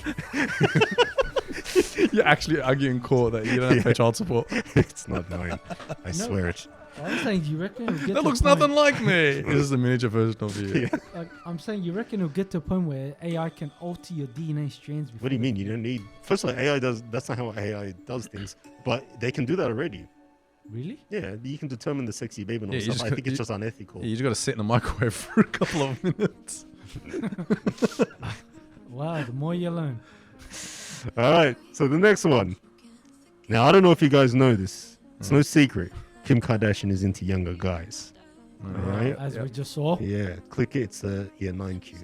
Speaker 2: You're actually arguing in court that you don't have to pay child support.
Speaker 1: It's not mine. I swear it.
Speaker 3: I'm saying, do you reckon it'll get
Speaker 2: That
Speaker 3: to a
Speaker 2: looks
Speaker 3: point-
Speaker 2: nothing like me. This is a miniature version of you.
Speaker 1: Yeah.
Speaker 3: Like, I'm saying, you reckon it'll get to a point where AI can alter your DNA strands?
Speaker 1: What do you mean? You don't need. First of all, AI does. That's not how AI does things. But they can do that already.
Speaker 3: Really?
Speaker 1: Yeah, you can determine the sexy baby and all
Speaker 2: Yeah, you
Speaker 1: stuff.
Speaker 2: just
Speaker 1: I
Speaker 2: got-
Speaker 1: think it's
Speaker 2: you-
Speaker 1: just unethical.
Speaker 2: You just got to sit in the microwave for a couple of minutes.
Speaker 3: Wow, the more you learn.
Speaker 1: All right. So the next one. Now I don't know if you guys know this. It's no secret. Kim Kardashian is into younger guys. Right.
Speaker 3: As
Speaker 2: Yep.
Speaker 3: we just saw.
Speaker 1: Yeah. Click it. It's 9Q.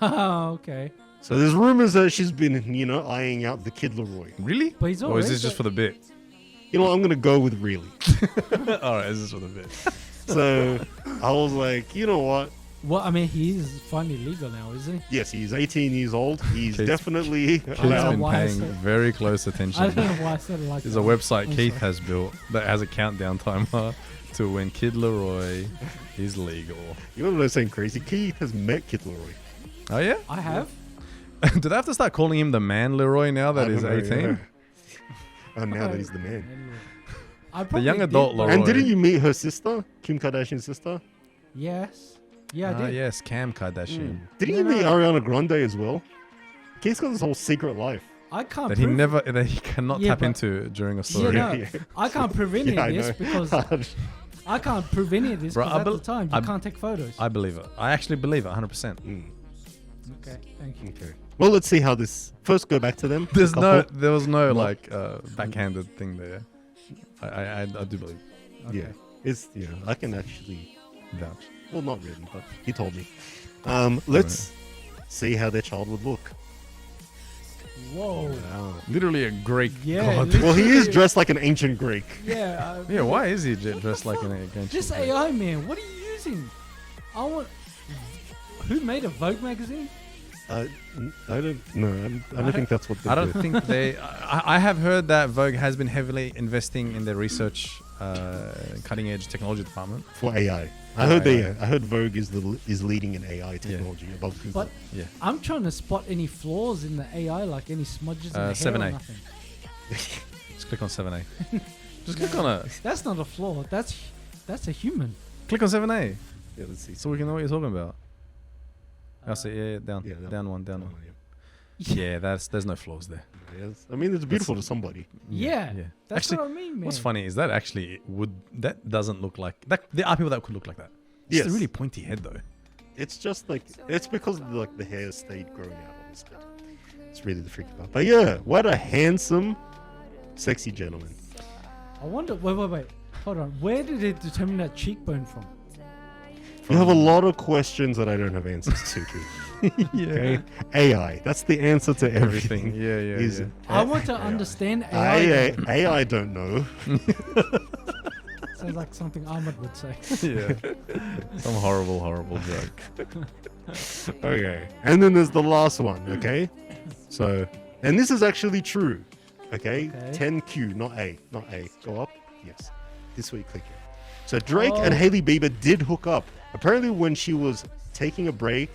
Speaker 3: Oh, okay.
Speaker 1: So there's rumors that she's been, eyeing out the Kid Leroy.
Speaker 2: Really?
Speaker 3: But he's
Speaker 2: Or is
Speaker 3: already
Speaker 2: this just for the bit?
Speaker 1: You know what? I'm gonna go with really.
Speaker 2: All right, is this for the bit?
Speaker 1: So I was like, you know what?
Speaker 3: Well, I mean, he is finally legal now, isn't he?
Speaker 1: Yes, he's 18 years old. He's
Speaker 2: Keith-
Speaker 1: definitely
Speaker 2: Keith's
Speaker 3: know
Speaker 1: allowed.
Speaker 2: been
Speaker 3: why I
Speaker 2: paying
Speaker 3: said-
Speaker 2: very close
Speaker 3: I
Speaker 2: attention.
Speaker 3: don't know why I said it like
Speaker 2: There's
Speaker 3: that.
Speaker 2: a website
Speaker 3: I'm
Speaker 2: Keith
Speaker 3: sorry.
Speaker 2: has built that has a countdown timer to when Kid Leroy is legal.
Speaker 1: You know what I'm saying? Crazy. Keith has met Kid Leroy.
Speaker 2: Oh yeah?
Speaker 3: I have.
Speaker 2: Do they have to start calling him the man Leroy now that
Speaker 1: I
Speaker 2: he's
Speaker 1: don't know,
Speaker 2: 18?
Speaker 1: yeah. And now that he's the man.
Speaker 3: I
Speaker 2: The
Speaker 3: probably
Speaker 2: young
Speaker 3: did,
Speaker 2: adult
Speaker 3: but-
Speaker 2: Leroy.
Speaker 1: And didn't you meet her sister, Kim Kardashian's sister?
Speaker 3: Yes. Yeah, I
Speaker 2: Ah,
Speaker 3: did.
Speaker 2: yes, Cam Kardashian.
Speaker 1: Didn't
Speaker 3: No,
Speaker 1: you meet
Speaker 3: no.
Speaker 1: Ariana Grande as well? Keith's got this whole secret life.
Speaker 3: I can't.
Speaker 2: that he cannot
Speaker 3: Yeah,
Speaker 2: tap
Speaker 3: but-
Speaker 2: into during a
Speaker 3: Yeah,
Speaker 2: story.
Speaker 3: no,
Speaker 1: Yeah.
Speaker 3: I can't prove any
Speaker 1: Yeah, I
Speaker 3: of this
Speaker 1: know.
Speaker 3: because I can't prove any of this
Speaker 2: Bro,
Speaker 3: because
Speaker 2: I
Speaker 3: at
Speaker 2: bel-
Speaker 3: the time you
Speaker 2: I-
Speaker 3: can't take photos.
Speaker 2: I believe it. I actually believe it 100%.
Speaker 3: Okay, thank you.
Speaker 1: Okay. Well, let's see how this. First, go back to them. the couple.
Speaker 2: There was no
Speaker 1: No.
Speaker 2: like backhanded thing there. I do believe
Speaker 1: Yeah. It's I can actually.
Speaker 2: vouch.
Speaker 1: Well, not really, but he told me. Let's see how their child would look.
Speaker 3: Whoa.
Speaker 1: Wow.
Speaker 2: Literally a Greek
Speaker 3: Yeah,
Speaker 2: god.
Speaker 3: literally-
Speaker 1: Well, he is dressed like an ancient Greek.
Speaker 3: Yeah.
Speaker 2: Yeah, why is he dressed like an ancient
Speaker 3: This
Speaker 2: Greek?
Speaker 3: AI man, what are you using? I want. Who made a Vogue magazine?
Speaker 1: I don't know. I don't think that's what they
Speaker 2: I don't
Speaker 1: do.
Speaker 2: think they. I have heard that Vogue has been heavily investing in their research, cutting edge technology department.
Speaker 1: For AI. I heard Vogue is leading in AI technology above Google.
Speaker 3: But
Speaker 2: Yeah.
Speaker 3: I'm trying to spot any flaws in the AI, like any smudges in the hair
Speaker 2: 7A.
Speaker 3: or nothing.
Speaker 2: Just click on 7A. Just click on it.
Speaker 3: That's not a flaw. That's a human.
Speaker 2: Click on 7A.
Speaker 1: Yeah, let's see.
Speaker 2: So we can know what you're talking about. I see. Yeah, down.
Speaker 1: Yeah, that
Speaker 2: down one. Down
Speaker 1: Oh,
Speaker 2: one.
Speaker 1: yeah.
Speaker 2: Yeah, there's no flaws there.
Speaker 1: Yes. I mean, it's beautiful to somebody.
Speaker 3: Yeah.
Speaker 2: Yeah.
Speaker 3: That's
Speaker 2: Actually,
Speaker 3: what I mean, man.
Speaker 2: what's funny is that actually that doesn't look like that. There are people that could look like that. It's
Speaker 1: Yes.
Speaker 2: a really pointy head though.
Speaker 1: It's just like it's because the hair stayed growing out on his head. It's really the freaking part. But yeah, what a handsome, sexy gentleman.
Speaker 3: I wonder. Wait. Hold on. Where did it determine that cheekbone from?
Speaker 1: You have a lot of questions that I don't have answers to. Keith. Okay, AI. That's the answer to everything.
Speaker 2: Yeah.
Speaker 1: Is
Speaker 3: I want to
Speaker 1: AI.
Speaker 3: understand AI.
Speaker 1: AI don't know.
Speaker 3: Sounds like something Ahmad would say.
Speaker 2: Yeah. Some horrible joke.
Speaker 1: Okay, and then there's the last one. Okay, so and this is actually true. Okay,
Speaker 3: Okay.
Speaker 1: 10Q, not A. Go up. Yes. This week, click it. So Drake
Speaker 3: Oh.
Speaker 1: and Hailey Bieber did hook up. Apparently, when she was taking a break,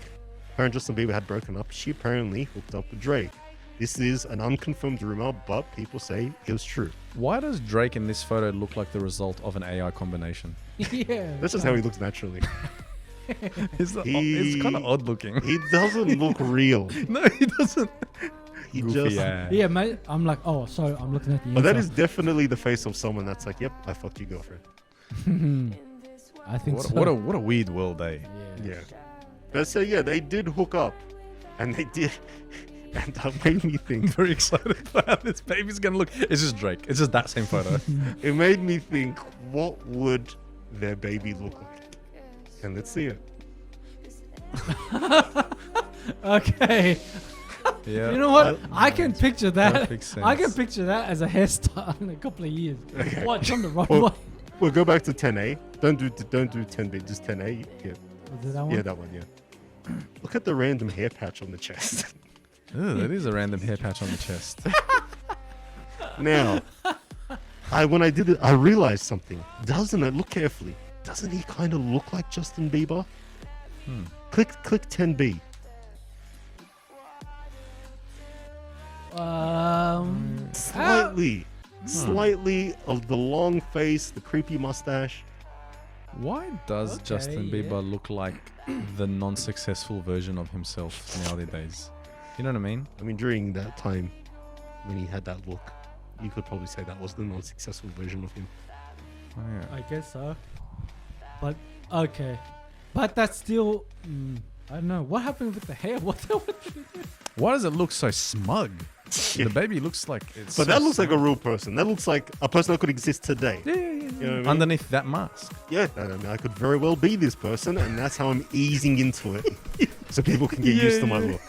Speaker 1: her and Justin Bieber had broken up. She apparently hooked up with Drake. This is an unconfirmed rumor, but people say it was true.
Speaker 2: Why does Drake in this photo look like the result of an AI combination?
Speaker 3: Yeah.
Speaker 1: That's just how he looks naturally.
Speaker 2: It's kind of odd looking.
Speaker 1: He doesn't look real.
Speaker 2: No, he doesn't.
Speaker 1: He
Speaker 2: Goofy
Speaker 1: just.
Speaker 2: ass.
Speaker 3: Yeah, mate. I'm like, oh, sorry. I'm looking at the.
Speaker 1: But that
Speaker 3: inside.
Speaker 1: is definitely the face of someone that's like, yep, I fucked your girlfriend.
Speaker 3: I think so.
Speaker 2: What a weird world, eh?
Speaker 1: Yeah. But so yeah, they did hook up, and they did, and that made me
Speaker 2: I'm
Speaker 1: think.
Speaker 2: very excited for how this baby's gonna look. It's just Drake. It's just that same photo.
Speaker 1: It made me think, what would their baby look like? And let's see it.
Speaker 3: Okay.
Speaker 2: Yeah.
Speaker 3: You know what? I can picture that.
Speaker 2: Perfect
Speaker 3: I can
Speaker 2: sense.
Speaker 3: picture that as a hairstyle in a couple of years.
Speaker 1: Okay.
Speaker 3: Watch on the right
Speaker 1: Well,
Speaker 3: one.
Speaker 1: we'll go back to 10A. Don't do 10B, just 10A. Yeah,
Speaker 3: Was it that one?
Speaker 1: yeah, that one. Yeah. Look at the random hair patch on the chest.
Speaker 2: Ugh, that is a random hair patch on the chest.
Speaker 1: Now, when I did it, I realized something. Doesn't it? Look carefully. Doesn't he kind of look like Justin Bieber? Click 10B. Slightly of the long face, the creepy mustache.
Speaker 2: Why does
Speaker 3: Okay,
Speaker 2: Justin
Speaker 3: yeah.
Speaker 2: Bieber look like the non-successful version of himself nowadays? You know what I mean?
Speaker 1: I mean, during that time when he had that look, you could probably say that was the non-successful version of him.
Speaker 2: Oh, yeah.
Speaker 3: I guess so. But okay, but that's still. I don't know what happened with the hair. What did they do?
Speaker 2: Why does it look so smug? The baby looks like it's.
Speaker 1: But
Speaker 2: so
Speaker 1: that looks like a
Speaker 2: smug.
Speaker 1: real person. That looks like a person that could exist today.
Speaker 2: Yeah.
Speaker 1: You know what I mean?
Speaker 2: Underneath that mask.
Speaker 1: Yeah, I could very well be this person, and that's how I'm easing into it, so people can get used to my look.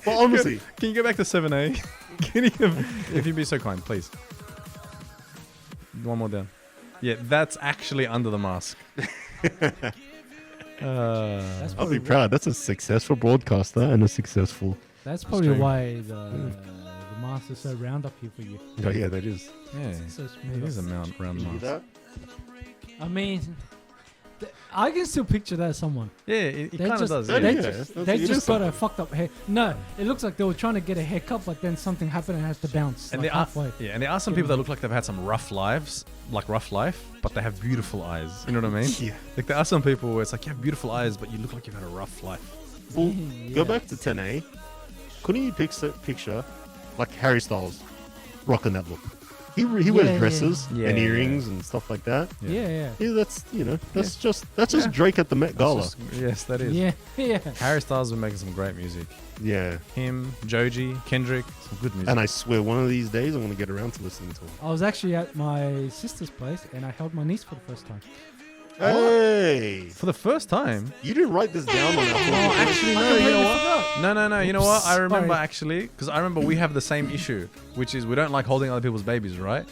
Speaker 1: Well, honestly,
Speaker 2: Can you go back to 7A? Can you, if you'd be so kind, please. One more down. Yeah, that's actually under the mask.
Speaker 3: That's
Speaker 1: I'll
Speaker 3: probably,
Speaker 1: be proud. That's a successful broadcaster and a successful.
Speaker 3: that's probably
Speaker 2: Australian.
Speaker 3: why the mask is so round up here for you.
Speaker 1: Oh yeah, that is.
Speaker 2: Yeah,
Speaker 3: So
Speaker 2: it
Speaker 3: smooth.
Speaker 2: is a round
Speaker 1: You
Speaker 2: mask.
Speaker 1: that?
Speaker 3: I mean, I can still picture that as someone.
Speaker 2: Yeah, it
Speaker 3: They
Speaker 2: kind of
Speaker 3: just-
Speaker 2: does.
Speaker 1: Yeah,
Speaker 3: They
Speaker 1: yeah,
Speaker 3: just,
Speaker 1: that's-
Speaker 3: they
Speaker 1: it
Speaker 3: just
Speaker 1: is
Speaker 3: got a
Speaker 1: something.
Speaker 3: fucked up hair. No, it looks like they were trying to get a haircut, but then something happened and had to bounce
Speaker 2: And
Speaker 3: like
Speaker 2: there are,
Speaker 3: halfway.
Speaker 2: yeah, and there are some people that look like they've had some rough lives, like rough life, but they have beautiful eyes. You know what I mean?
Speaker 1: Yeah.
Speaker 2: Like there are some people where it's like you have beautiful eyes, but you look like you've had a rough life.
Speaker 1: Well,
Speaker 3: Yeah.
Speaker 1: go back to 10A. Couldn't you picture like Harry Styles, rocking that look. He wears dresses
Speaker 2: Yeah,
Speaker 1: and
Speaker 2: yeah.
Speaker 1: earrings and stuff like that.
Speaker 3: Yeah.
Speaker 1: Yeah, that's just Drake at the Met Gala.
Speaker 2: Yes, that is.
Speaker 3: Yeah.
Speaker 2: Harry Styles been making some great music.
Speaker 1: Yeah,
Speaker 2: Him, Joji, Kendrick, some good music.
Speaker 1: and I swear one of these days I'm gonna get around to listening to him.
Speaker 3: I was actually at my sister's place and I held my niece for the first time.
Speaker 1: Hey,
Speaker 2: For the first time.
Speaker 1: you didn't write this down on that.
Speaker 2: Oh, actually,
Speaker 3: I
Speaker 2: no. You
Speaker 3: completely
Speaker 2: know what?
Speaker 3: forgot.
Speaker 2: No. You know what? I remember
Speaker 3: Sorry.
Speaker 2: actually, because I remember we have the same issue, which is we don't like holding other people's babies, right?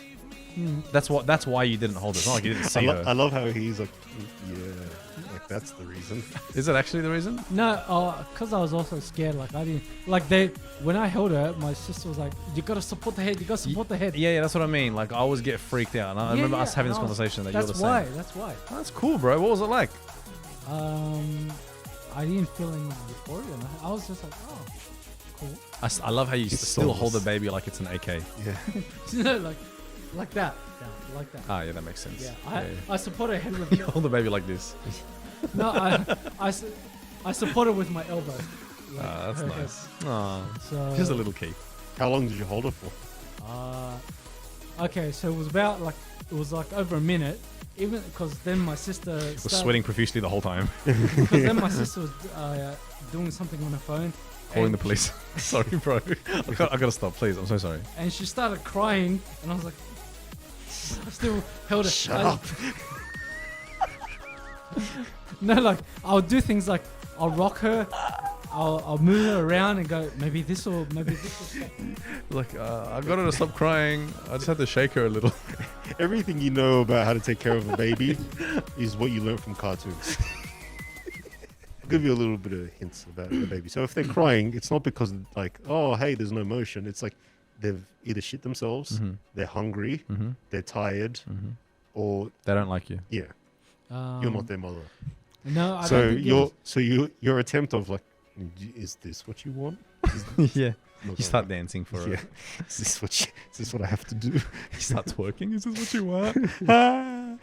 Speaker 3: Mm.
Speaker 2: That's why you didn't hold it. It's not like you didn't see
Speaker 1: I
Speaker 2: her.
Speaker 1: love how he's like, yeah, like that's the reason.
Speaker 2: Is it actually the reason?
Speaker 3: No, because I was also scared. Like I didn't when I held her, my sister was like, "You gotta support the head. You gotta support the head."
Speaker 2: Yeah, that's what I mean. Like I always get freaked out. And I remember us having this
Speaker 3: and I was-
Speaker 2: conversation that you're the
Speaker 3: That's
Speaker 2: same.
Speaker 3: why. That's why.
Speaker 2: Oh, that's cool, bro. What was it like?
Speaker 3: I didn't feel any euphoria. I was just like, oh, cool.
Speaker 2: I love how you
Speaker 1: It's
Speaker 2: still hold the
Speaker 1: soulless.
Speaker 2: baby like it's an AK.
Speaker 1: Yeah,
Speaker 3: You know, like that. Yeah, like that.
Speaker 2: Ah, yeah, that makes sense.
Speaker 3: Yeah, I support her head with
Speaker 2: You hold the baby like this.
Speaker 3: no, I support her with my elbow. Like
Speaker 2: Ah, that's
Speaker 3: her head.
Speaker 2: nice. Aw,
Speaker 3: So
Speaker 2: just a little Keith.
Speaker 1: how long did you hold it for?
Speaker 3: Okay, so it was about like over a minute. Even because then my sister
Speaker 2: Was sweating profusely the whole time.
Speaker 3: Because then my sister was doing something on her phone.
Speaker 2: Calling
Speaker 3: and
Speaker 2: the police. Sorry, bro. I gotta stop, please. I'm so sorry.
Speaker 3: And she started crying, and I was like, I still held her.
Speaker 1: Shut up.
Speaker 3: No, like I'll do things like I'll rock her, I'll move her around and go maybe this will stop.
Speaker 2: Like, I got her to stop crying. I just had to shake her a little.
Speaker 1: Everything you know about how to take care of a baby is what you learn from cartoons. I'll give you a little bit of hints about the baby. So if they're crying, it's not because like, oh, hey, there's no motion. It's like they've either shit themselves, they're hungry, they're tired, or
Speaker 2: They don't like you.
Speaker 1: yeah, you're not their mother.
Speaker 3: No, I
Speaker 1: So
Speaker 3: don't think
Speaker 1: your attempt of like, is this what you want?
Speaker 2: Yeah.
Speaker 1: Not
Speaker 2: You start dancing for
Speaker 1: yeah.
Speaker 2: it.
Speaker 1: Is this what I have to do?
Speaker 2: He starts working. Is this what you want?
Speaker 1: And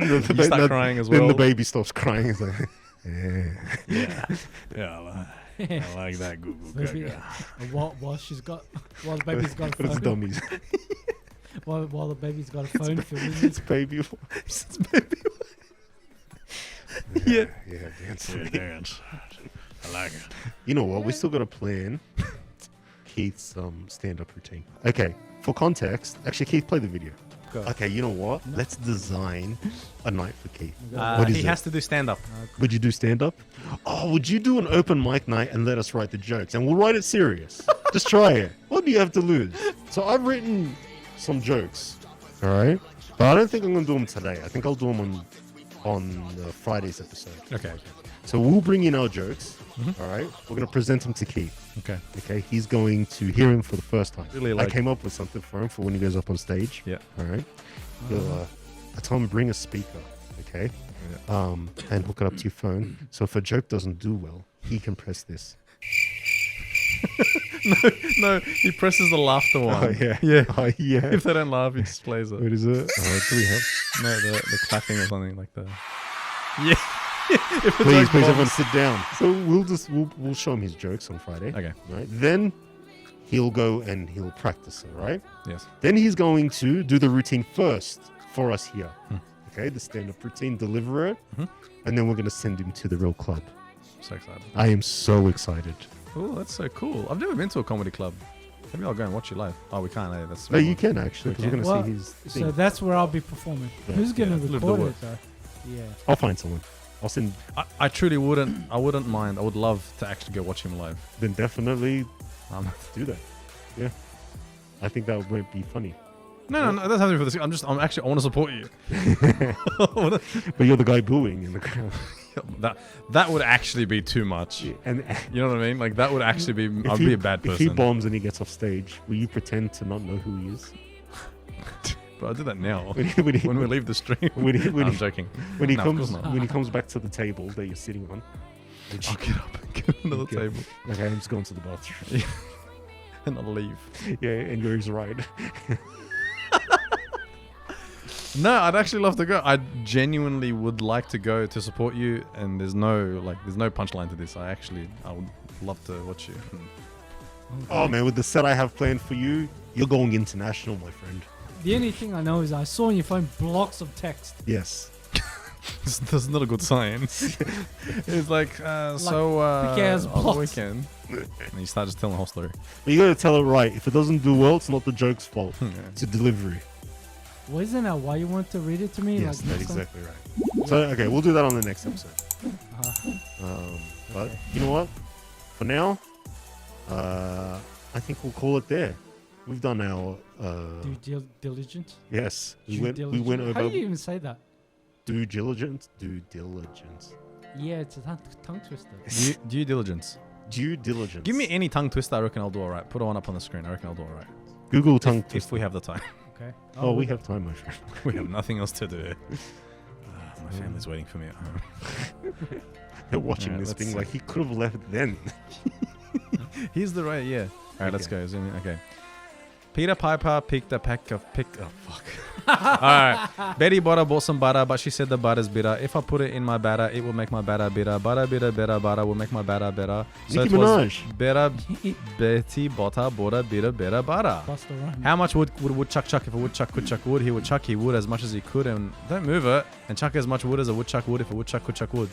Speaker 1: the
Speaker 2: You start crying as
Speaker 1: Then
Speaker 2: well.
Speaker 1: the baby stops crying. It's like, yeah.
Speaker 2: Yeah. I like that. Goo goo
Speaker 3: Maybe,
Speaker 2: gaga.
Speaker 3: while the baby's got a
Speaker 1: But it's
Speaker 3: phone,
Speaker 1: dummies.
Speaker 3: while the baby's got a phone filming it.
Speaker 1: It's baby wipes. It's baby wipes.
Speaker 2: Yeah.
Speaker 1: Yeah, dance.
Speaker 2: Dance. I like it.
Speaker 1: You know what? We still got to plan Keith's stand-up routine. Okay, for context, actually, Keith, play the video.
Speaker 3: Go.
Speaker 1: Okay, you know what? Let's design a night for Keith. What is
Speaker 2: He
Speaker 1: it?
Speaker 2: has to do stand up.
Speaker 1: Would you do stand-up? Oh, would you do an open mic night and let us write the jokes? And we'll write it serious. Just try it. What do you have to lose? So I've written some jokes, all right? But I don't think I'm going to do them today. I think I'll do them on Friday's episode.
Speaker 2: Okay.
Speaker 1: So we'll bring in our jokes, all right? We're going to present them to Keith.
Speaker 2: Okay.
Speaker 1: Okay, he's going to hear him for the first time.
Speaker 2: Really
Speaker 1: I
Speaker 2: like-
Speaker 1: came up with something for him for when he goes up on stage.
Speaker 2: Yeah.
Speaker 1: All right. I told him bring a speaker, okay, and hook it up to your phone. So if a joke doesn't do well, he can press this.
Speaker 2: No, he presses the laughter one.
Speaker 1: Oh yeah,
Speaker 2: Yeah.
Speaker 1: oh yeah.
Speaker 2: If they don't laugh, he just plays it.
Speaker 1: What is it? Do we have?
Speaker 2: No, the clapping or something like that. Yeah. If a
Speaker 1: Please,
Speaker 2: joke
Speaker 1: please,
Speaker 2: bombs-
Speaker 1: everyone, sit down. So we'll show him his jokes on Friday.
Speaker 2: Okay.
Speaker 1: Right. Then he'll go and he'll practice it. Right.
Speaker 2: Yes.
Speaker 1: Then he's going to do the routine first for us here. Okay, the stand-up routine, deliver it, and then we're going to send him to the real club.
Speaker 2: So excited.
Speaker 1: I am so excited.
Speaker 2: Oh, that's so cool. I've never been to a comedy club. Maybe I'll go and watch you live. Oh, we can't. That's
Speaker 1: No, you can actually,
Speaker 2: We
Speaker 1: because we're
Speaker 2: can.
Speaker 1: going
Speaker 3: Well,
Speaker 1: to see his thing.
Speaker 3: So that's where I'll be performing.
Speaker 1: Yeah.
Speaker 3: Who's gonna
Speaker 2: Yeah, live the
Speaker 3: record
Speaker 2: work.
Speaker 3: it though? Yeah.
Speaker 1: I'll find someone. I'll send.
Speaker 2: I truly wouldn't. I wouldn't mind. I would love to actually go watch him live.
Speaker 1: Then definitely
Speaker 2: Um,
Speaker 1: do that. Yeah, I think that would be funny.
Speaker 2: no, that's nothing for this. I'm actually. I want to support you.
Speaker 1: But you're the guy booing in the crowd.
Speaker 2: that would actually be too much.
Speaker 1: And
Speaker 2: You know what I mean? Like that would actually be. I'd be a bad
Speaker 1: If he
Speaker 2: person.
Speaker 1: bombs and he gets off stage, will you pretend to not know who he is?
Speaker 2: But I do that now.
Speaker 1: When
Speaker 2: When we leave the stream.
Speaker 1: when he- when
Speaker 2: I'm
Speaker 1: he-
Speaker 2: joking.
Speaker 1: when he
Speaker 2: No, of
Speaker 1: comes
Speaker 2: course not.
Speaker 1: when he comes back to the table that you're sitting on. would you-
Speaker 2: I'll get up and get under the
Speaker 1: Okay.
Speaker 2: table
Speaker 1: Okay, I'm just going to the bathroom.
Speaker 2: and I'll leave.
Speaker 1: Yeah, and you're his ride.
Speaker 2: No, I'd actually love to go. I genuinely would like to go to support you, and there's no punchline to this. I would love to watch you.
Speaker 1: Oh man, with the set I have planned for you, you're going international, my friend.
Speaker 3: The only thing I know is I saw on your phone blocks of text.
Speaker 1: Yes.
Speaker 2: That's not a good sign. It's like,
Speaker 3: big-ass
Speaker 2: on the
Speaker 3: blocks.
Speaker 2: weekend. And you start just telling the whole story.
Speaker 1: But you gotta tell it right. If it doesn't do well, it's not the joke's fault. It's a delivery.
Speaker 3: Well, isn't that why you want to read it to me?
Speaker 1: Yes,
Speaker 3: like
Speaker 1: that's
Speaker 3: next time?
Speaker 1: exactly right. So, okay, we'll do that on the next episode. But you know what? For now, I think we'll call it there. We've done our
Speaker 3: Due diligence.
Speaker 1: yes. We
Speaker 3: Due
Speaker 1: went
Speaker 3: diligence. How
Speaker 1: over
Speaker 3: do you even say that?
Speaker 1: due diligence. Due diligence.
Speaker 3: Yeah, it's a tongue twister.
Speaker 2: Due diligence.
Speaker 1: Due diligence.
Speaker 2: Give me any tongue twister, I reckon I'll do alright. Put one up on the screen, I reckon I'll do alright.
Speaker 1: Google tongue
Speaker 2: If
Speaker 1: twister.
Speaker 2: we have the time.
Speaker 3: Okay.
Speaker 1: Oh, we have time, my friend.
Speaker 2: We have nothing else to do. My family's waiting for me at home.
Speaker 1: They're watching
Speaker 2: Yeah,
Speaker 1: this
Speaker 2: let's
Speaker 1: being
Speaker 2: see.
Speaker 1: like, he could have left then.
Speaker 2: Here's the right, yeah. Alright, let's
Speaker 1: Okay.
Speaker 2: go. Zoom in. Okay. Peter Piper picked a pack of Oh, fuck. Alright. Betty Butter bought some butter, but she said the butter's bitter. If I put it in my batter, it will make my batter bitter. Butter, bitter, better, butter will make my batter better. So
Speaker 1: Nicki
Speaker 2: it was
Speaker 1: Minaj.
Speaker 2: better Betty Butter bought a bitter, better butter.
Speaker 3: Busta Rhymes.
Speaker 2: How much would woodchuck chuck if a woodchuck could chuck wood? He would chuck as much as he could and don't move it and chuck as much wood as a woodchuck would if a woodchuck could chuck wood.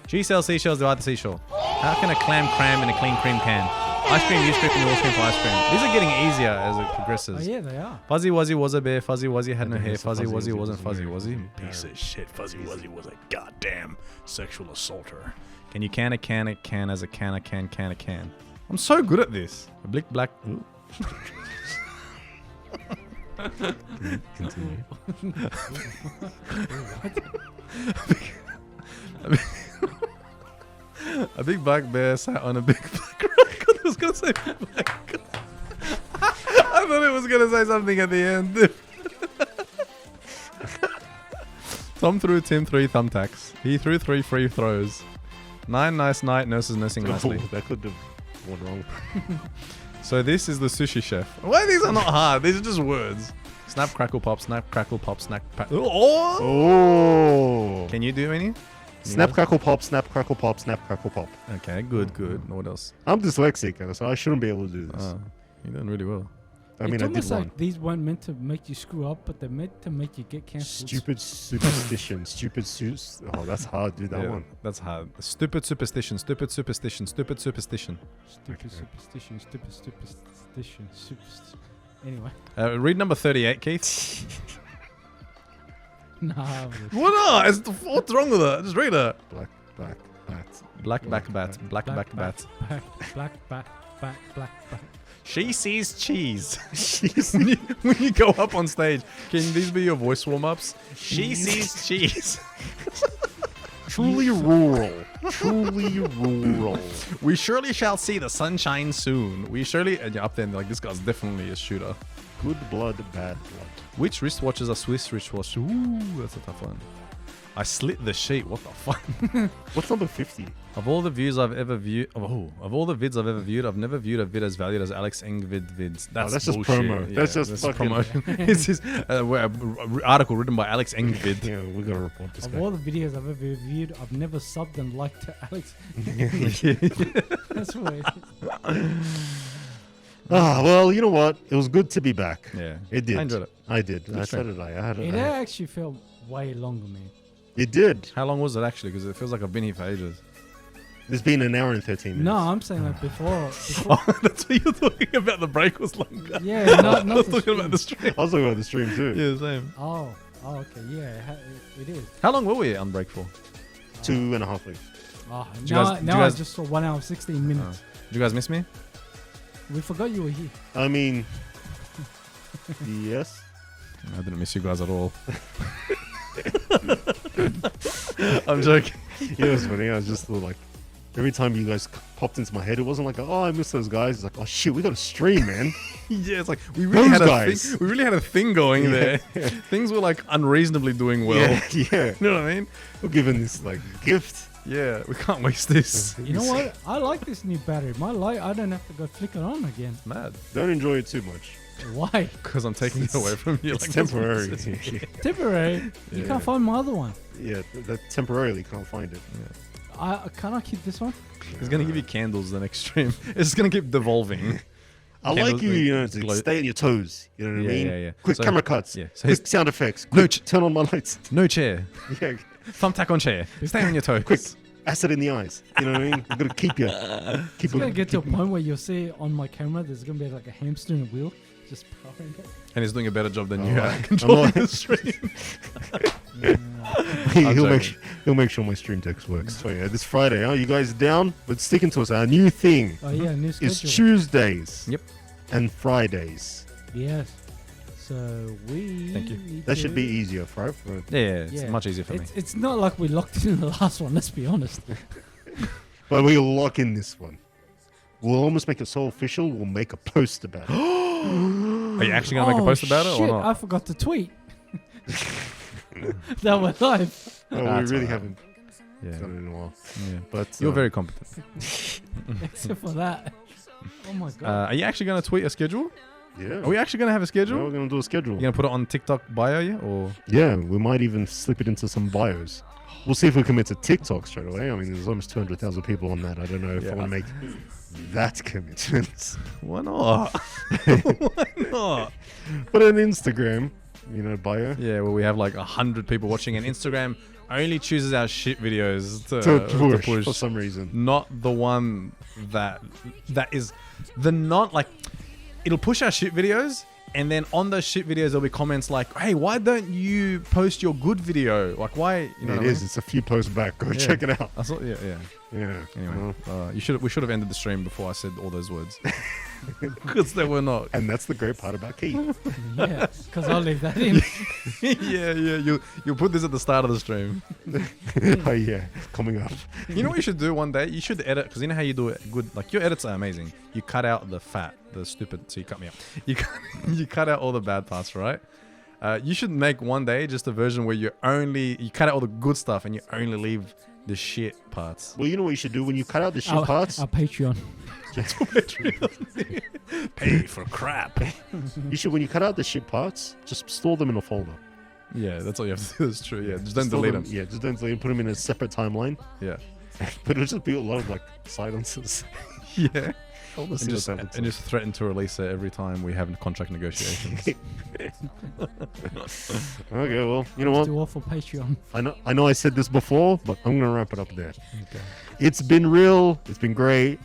Speaker 2: She sells seashells to the seashore. How can a clam cram in a clean cream can? Ice cream, you strip, and you all scream for ice cream. These are getting easier as it
Speaker 3: Oh
Speaker 2: progresses.
Speaker 3: yeah, they are.
Speaker 2: Fuzzy Wuzzy was a bear. Fuzzy Wuzzy had no hair. Fuzzy
Speaker 1: Fuzzy
Speaker 2: Wuzzy
Speaker 1: Wuzzy
Speaker 2: wasn't
Speaker 1: was
Speaker 2: fuzzy,
Speaker 1: a
Speaker 2: was he?
Speaker 1: bear.
Speaker 2: Piece of shit. Fuzzy Wuzzy was a goddamn sexual assaulter. Can you can a can a can as a can a can can a can? I'm so good at this. A blick black. Ooh.
Speaker 1: Continue.
Speaker 2: A big black bear sat on a big black rock. I was gonna say black. I thought it was gonna say something at the end. Tom threw Tim 3 thumbtacks. He threw 3 free throws. 9 nice night nurses nursing nicely.
Speaker 1: Oh, that could have gone wrong.
Speaker 2: So this is the sushi chef. Why these are not hard? These are just words. Snap crackle pop, snap crackle pop, snap. Oh!
Speaker 1: Oh.
Speaker 2: Can you do any?
Speaker 1: Snap, crackle, pop, snap, crackle, pop, snap, crackle, pop.
Speaker 2: Okay, good, good. What else?
Speaker 1: I'm dyslexic, so I shouldn't be able to do this.
Speaker 2: Oh, you're doing really well.
Speaker 1: I mean,
Speaker 3: it's
Speaker 1: I
Speaker 3: almost
Speaker 1: did
Speaker 3: like
Speaker 1: one.
Speaker 3: these weren't meant to make you screw up, but they're meant to make you get cancelled.
Speaker 1: Stupid superstition. Stupid suits. Oh, that's hard, dude. That
Speaker 2: Yeah,
Speaker 1: one.
Speaker 2: That's hard. Stupid superstition, stupid superstition, stupid superstition.
Speaker 3: Stupid
Speaker 1: Okay.
Speaker 3: superstition, stupid superstition, superstition. Anyway.
Speaker 2: Read number 38, Keith.
Speaker 3: Nah.
Speaker 2: What not? What's wrong with it? Just read it.
Speaker 1: Black bat.
Speaker 2: Black back bat. Black back bat.
Speaker 3: Black bat.
Speaker 2: She sees cheese. when you go up on stage, can these be your voice warm-ups? She sees cheese.
Speaker 1: Truly rural. Truly rural.
Speaker 2: We surely shall see the sunshine soon. We surely... And you're up there and they're like, this guy's definitely a shooter.
Speaker 1: Good blood, bad blood.
Speaker 2: Which wristwatches are Swiss wristwatches? Ooh, that's a tough one. I slit the sheet. What the fuck?
Speaker 1: What's number 50?
Speaker 2: Of all the views I've ever viewed, of all the vids I've ever viewed, I've never viewed a vid as valued as Alex Engvid vids. That's
Speaker 1: that's just
Speaker 2: bullshit.
Speaker 1: promo. That's just fucking-
Speaker 2: promotion. It's his article written by Alex Engvid.
Speaker 1: Yeah, we gotta report this
Speaker 3: Of
Speaker 1: guy.
Speaker 3: all the videos I've ever reviewed, I've never subbed and liked to Alex. That's weird.
Speaker 1: Ah, well, you know what? It was good to be back.
Speaker 2: Yeah,
Speaker 1: It did.
Speaker 2: I enjoyed it.
Speaker 1: I did. I
Speaker 2: stream.
Speaker 1: said it. I had
Speaker 3: It
Speaker 1: it.
Speaker 3: actually felt way longer, man.
Speaker 1: It did.
Speaker 2: How long was it actually? Because it feels like I've been here for ages.
Speaker 1: It's been an hour and 13 minutes.
Speaker 3: No, I'm saying like before.
Speaker 2: Oh, that's what you're talking about. The break was longer.
Speaker 3: Yeah, not
Speaker 2: I was
Speaker 3: the
Speaker 2: talking about the
Speaker 3: stream.
Speaker 2: stream.
Speaker 1: I was talking about the stream too.
Speaker 2: Yeah, same.
Speaker 3: Oh, okay, yeah, it is.
Speaker 2: How long were we on break for?
Speaker 1: 2.5 weeks.
Speaker 3: Oh,
Speaker 2: you
Speaker 3: now,
Speaker 2: guys- did
Speaker 3: now
Speaker 2: you
Speaker 3: I
Speaker 2: guys-
Speaker 3: just saw 1 hour 16 minutes.
Speaker 2: Did you guys miss me?
Speaker 3: We forgot you were here.
Speaker 1: I mean, yes.
Speaker 2: I didn't miss you guys at all. I'm joking.
Speaker 1: Yeah, it was funny. I was just like, every time you guys popped into my head, it wasn't like, oh, I miss those guys. It's like, oh shit, we got to stream, man.
Speaker 2: Yeah, it's like we really
Speaker 1: Those
Speaker 2: had a
Speaker 1: guys.
Speaker 2: thing. We really had a thing going
Speaker 1: Yeah,
Speaker 2: there.
Speaker 1: yeah.
Speaker 2: Things were like unreasonably doing well.
Speaker 1: Yeah, yeah.
Speaker 2: You know what I mean?
Speaker 1: We're giving this like gift.
Speaker 2: Yeah, we can't waste this.
Speaker 3: You know what? I like this new battery. My light, I don't have to go flick it on again.
Speaker 2: Mad.
Speaker 1: Don't enjoy it too much.
Speaker 3: Why?
Speaker 2: Because I'm taking it away from you.
Speaker 1: It's
Speaker 2: like
Speaker 1: temporary.
Speaker 3: Temporary. You
Speaker 1: Yeah.
Speaker 3: can't find my other one.
Speaker 1: Yeah, that temporarily can't find it.
Speaker 3: Can I keep this one?
Speaker 2: He's gonna give you candles the next stream. It's gonna keep devolving.
Speaker 1: I like you, you know, to stay on your toes. You know what I mean?
Speaker 2: Yeah.
Speaker 1: Quick
Speaker 2: So-
Speaker 1: camera cuts.
Speaker 2: yeah, so
Speaker 1: Quick sound effects.
Speaker 2: No
Speaker 1: Quick turn on my lights.
Speaker 2: No chair.
Speaker 1: Yeah.
Speaker 2: Thumbtack on chair. Stay on your toes.
Speaker 1: Quick acid in the eyes. You know what I mean? I'm gonna keep you. Keep
Speaker 3: It's gonna get to a point where you'll see on my camera there's gonna be like a hamster in a wheel just powering it.
Speaker 2: And he's doing a better job than you
Speaker 1: Alright.
Speaker 2: at controlling
Speaker 1: I'm
Speaker 2: the stream.
Speaker 1: he'll make sure my stream text works. So yeah, this Friday, you guys down? But sticking to us, our new thing
Speaker 3: Oh yeah, new schedule.
Speaker 1: is Tuesdays.
Speaker 2: Yep.
Speaker 1: And Fridays.
Speaker 3: Yes. So we.
Speaker 2: Thank you.
Speaker 3: need
Speaker 1: That
Speaker 3: to-
Speaker 1: should be easier, right?
Speaker 2: Yeah, it's
Speaker 3: Yeah.
Speaker 2: much easier for me.
Speaker 3: It's not like we locked in the last one. Let's be honest.
Speaker 1: But we'll lock in this one. We'll almost make it so official. We'll make a post about it.
Speaker 2: Are you actually gonna make a post about it or
Speaker 3: shit,
Speaker 2: not?
Speaker 3: I forgot to tweet. That were live.
Speaker 1: Well, we
Speaker 2: That's
Speaker 1: really
Speaker 2: alright.
Speaker 1: haven't
Speaker 2: Yeah.
Speaker 1: done it in a while.
Speaker 2: Yeah.
Speaker 1: But
Speaker 2: You're very competent.
Speaker 3: Except for that. Oh my god.
Speaker 2: Are you actually gonna tweet a schedule?
Speaker 1: yeah.
Speaker 2: Are we actually gonna have a
Speaker 1: Yeah,
Speaker 2: schedule?
Speaker 1: we're gonna do a schedule.
Speaker 2: You gonna put it on TikTok bio, yeah? Or
Speaker 1: Yeah, we might even slip it into some bios. We'll see if we commit to TikTok straight away. I mean, there's almost 200,000 people on that. I don't know if I
Speaker 2: Yeah.
Speaker 1: want to make that commitment.
Speaker 2: why not? Why not?
Speaker 1: But on Instagram, you know, bio.
Speaker 2: Yeah, well, we have like 100 people watching, and Instagram only chooses our shit videos
Speaker 1: To
Speaker 2: to
Speaker 1: push for some reason.
Speaker 2: not the one that is the not like it'll push our shit videos, and then on those shit videos there'll be comments like, "Hey, why don't you post your good video? Like, why?" You know,
Speaker 1: It
Speaker 2: what I
Speaker 1: is.
Speaker 2: mean?
Speaker 1: It's a few posts back. Go
Speaker 2: Yeah.
Speaker 1: check it out.
Speaker 2: I saw, yeah.
Speaker 1: Yeah.
Speaker 2: Anyway,
Speaker 1: Well,
Speaker 2: we should have ended the stream before I said all those words because they were not.
Speaker 1: and that's the great part about Keith.
Speaker 3: Yeah, because I'll leave that in.
Speaker 2: yeah. You'll put this at the start of the stream.
Speaker 1: Oh yeah, coming up.
Speaker 2: You know what you should do one day? You should edit, because you know how you do it good. Like, your edits are amazing. You cut out the fat, the stupid. So you cut me out. You cut out all the bad parts, right? You should make one day just a version where you cut out all the good stuff and you only leave the shit parts.
Speaker 1: Well, you know what you should do when you cut out the shit
Speaker 3: Our
Speaker 1: parts.
Speaker 3: Patreon.
Speaker 2: Pay for crap.
Speaker 1: You should, when you cut out the shit parts, just store them in a folder.
Speaker 2: Yeah, that's all you have to do. That's true. Yeah, just don't
Speaker 1: Store
Speaker 2: delete them.
Speaker 1: Yeah, just don't delete them. Put them in a separate timeline.
Speaker 2: Yeah,
Speaker 1: But it'll just be a lot of like silences.
Speaker 2: yeah.
Speaker 1: I want to see
Speaker 2: And
Speaker 1: what's happening.
Speaker 2: just threaten to release it every time we have contract negotiations.
Speaker 1: Okay, well, you know what?
Speaker 3: Do all for Patreon.
Speaker 1: I know I said this before, but I'm gonna wrap it up there.
Speaker 2: Okay.
Speaker 1: It's been real. It's been great.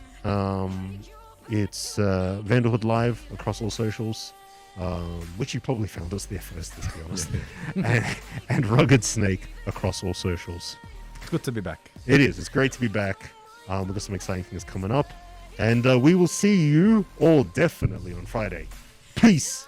Speaker 1: It's Vandahood Live across all socials, which you probably found us there first, let's be honest. and Rugged Snake across all socials.
Speaker 2: Good to be back.
Speaker 1: It is. It's great to be back. We've got some exciting things coming up. And we will see you all definitely on Friday. Peace.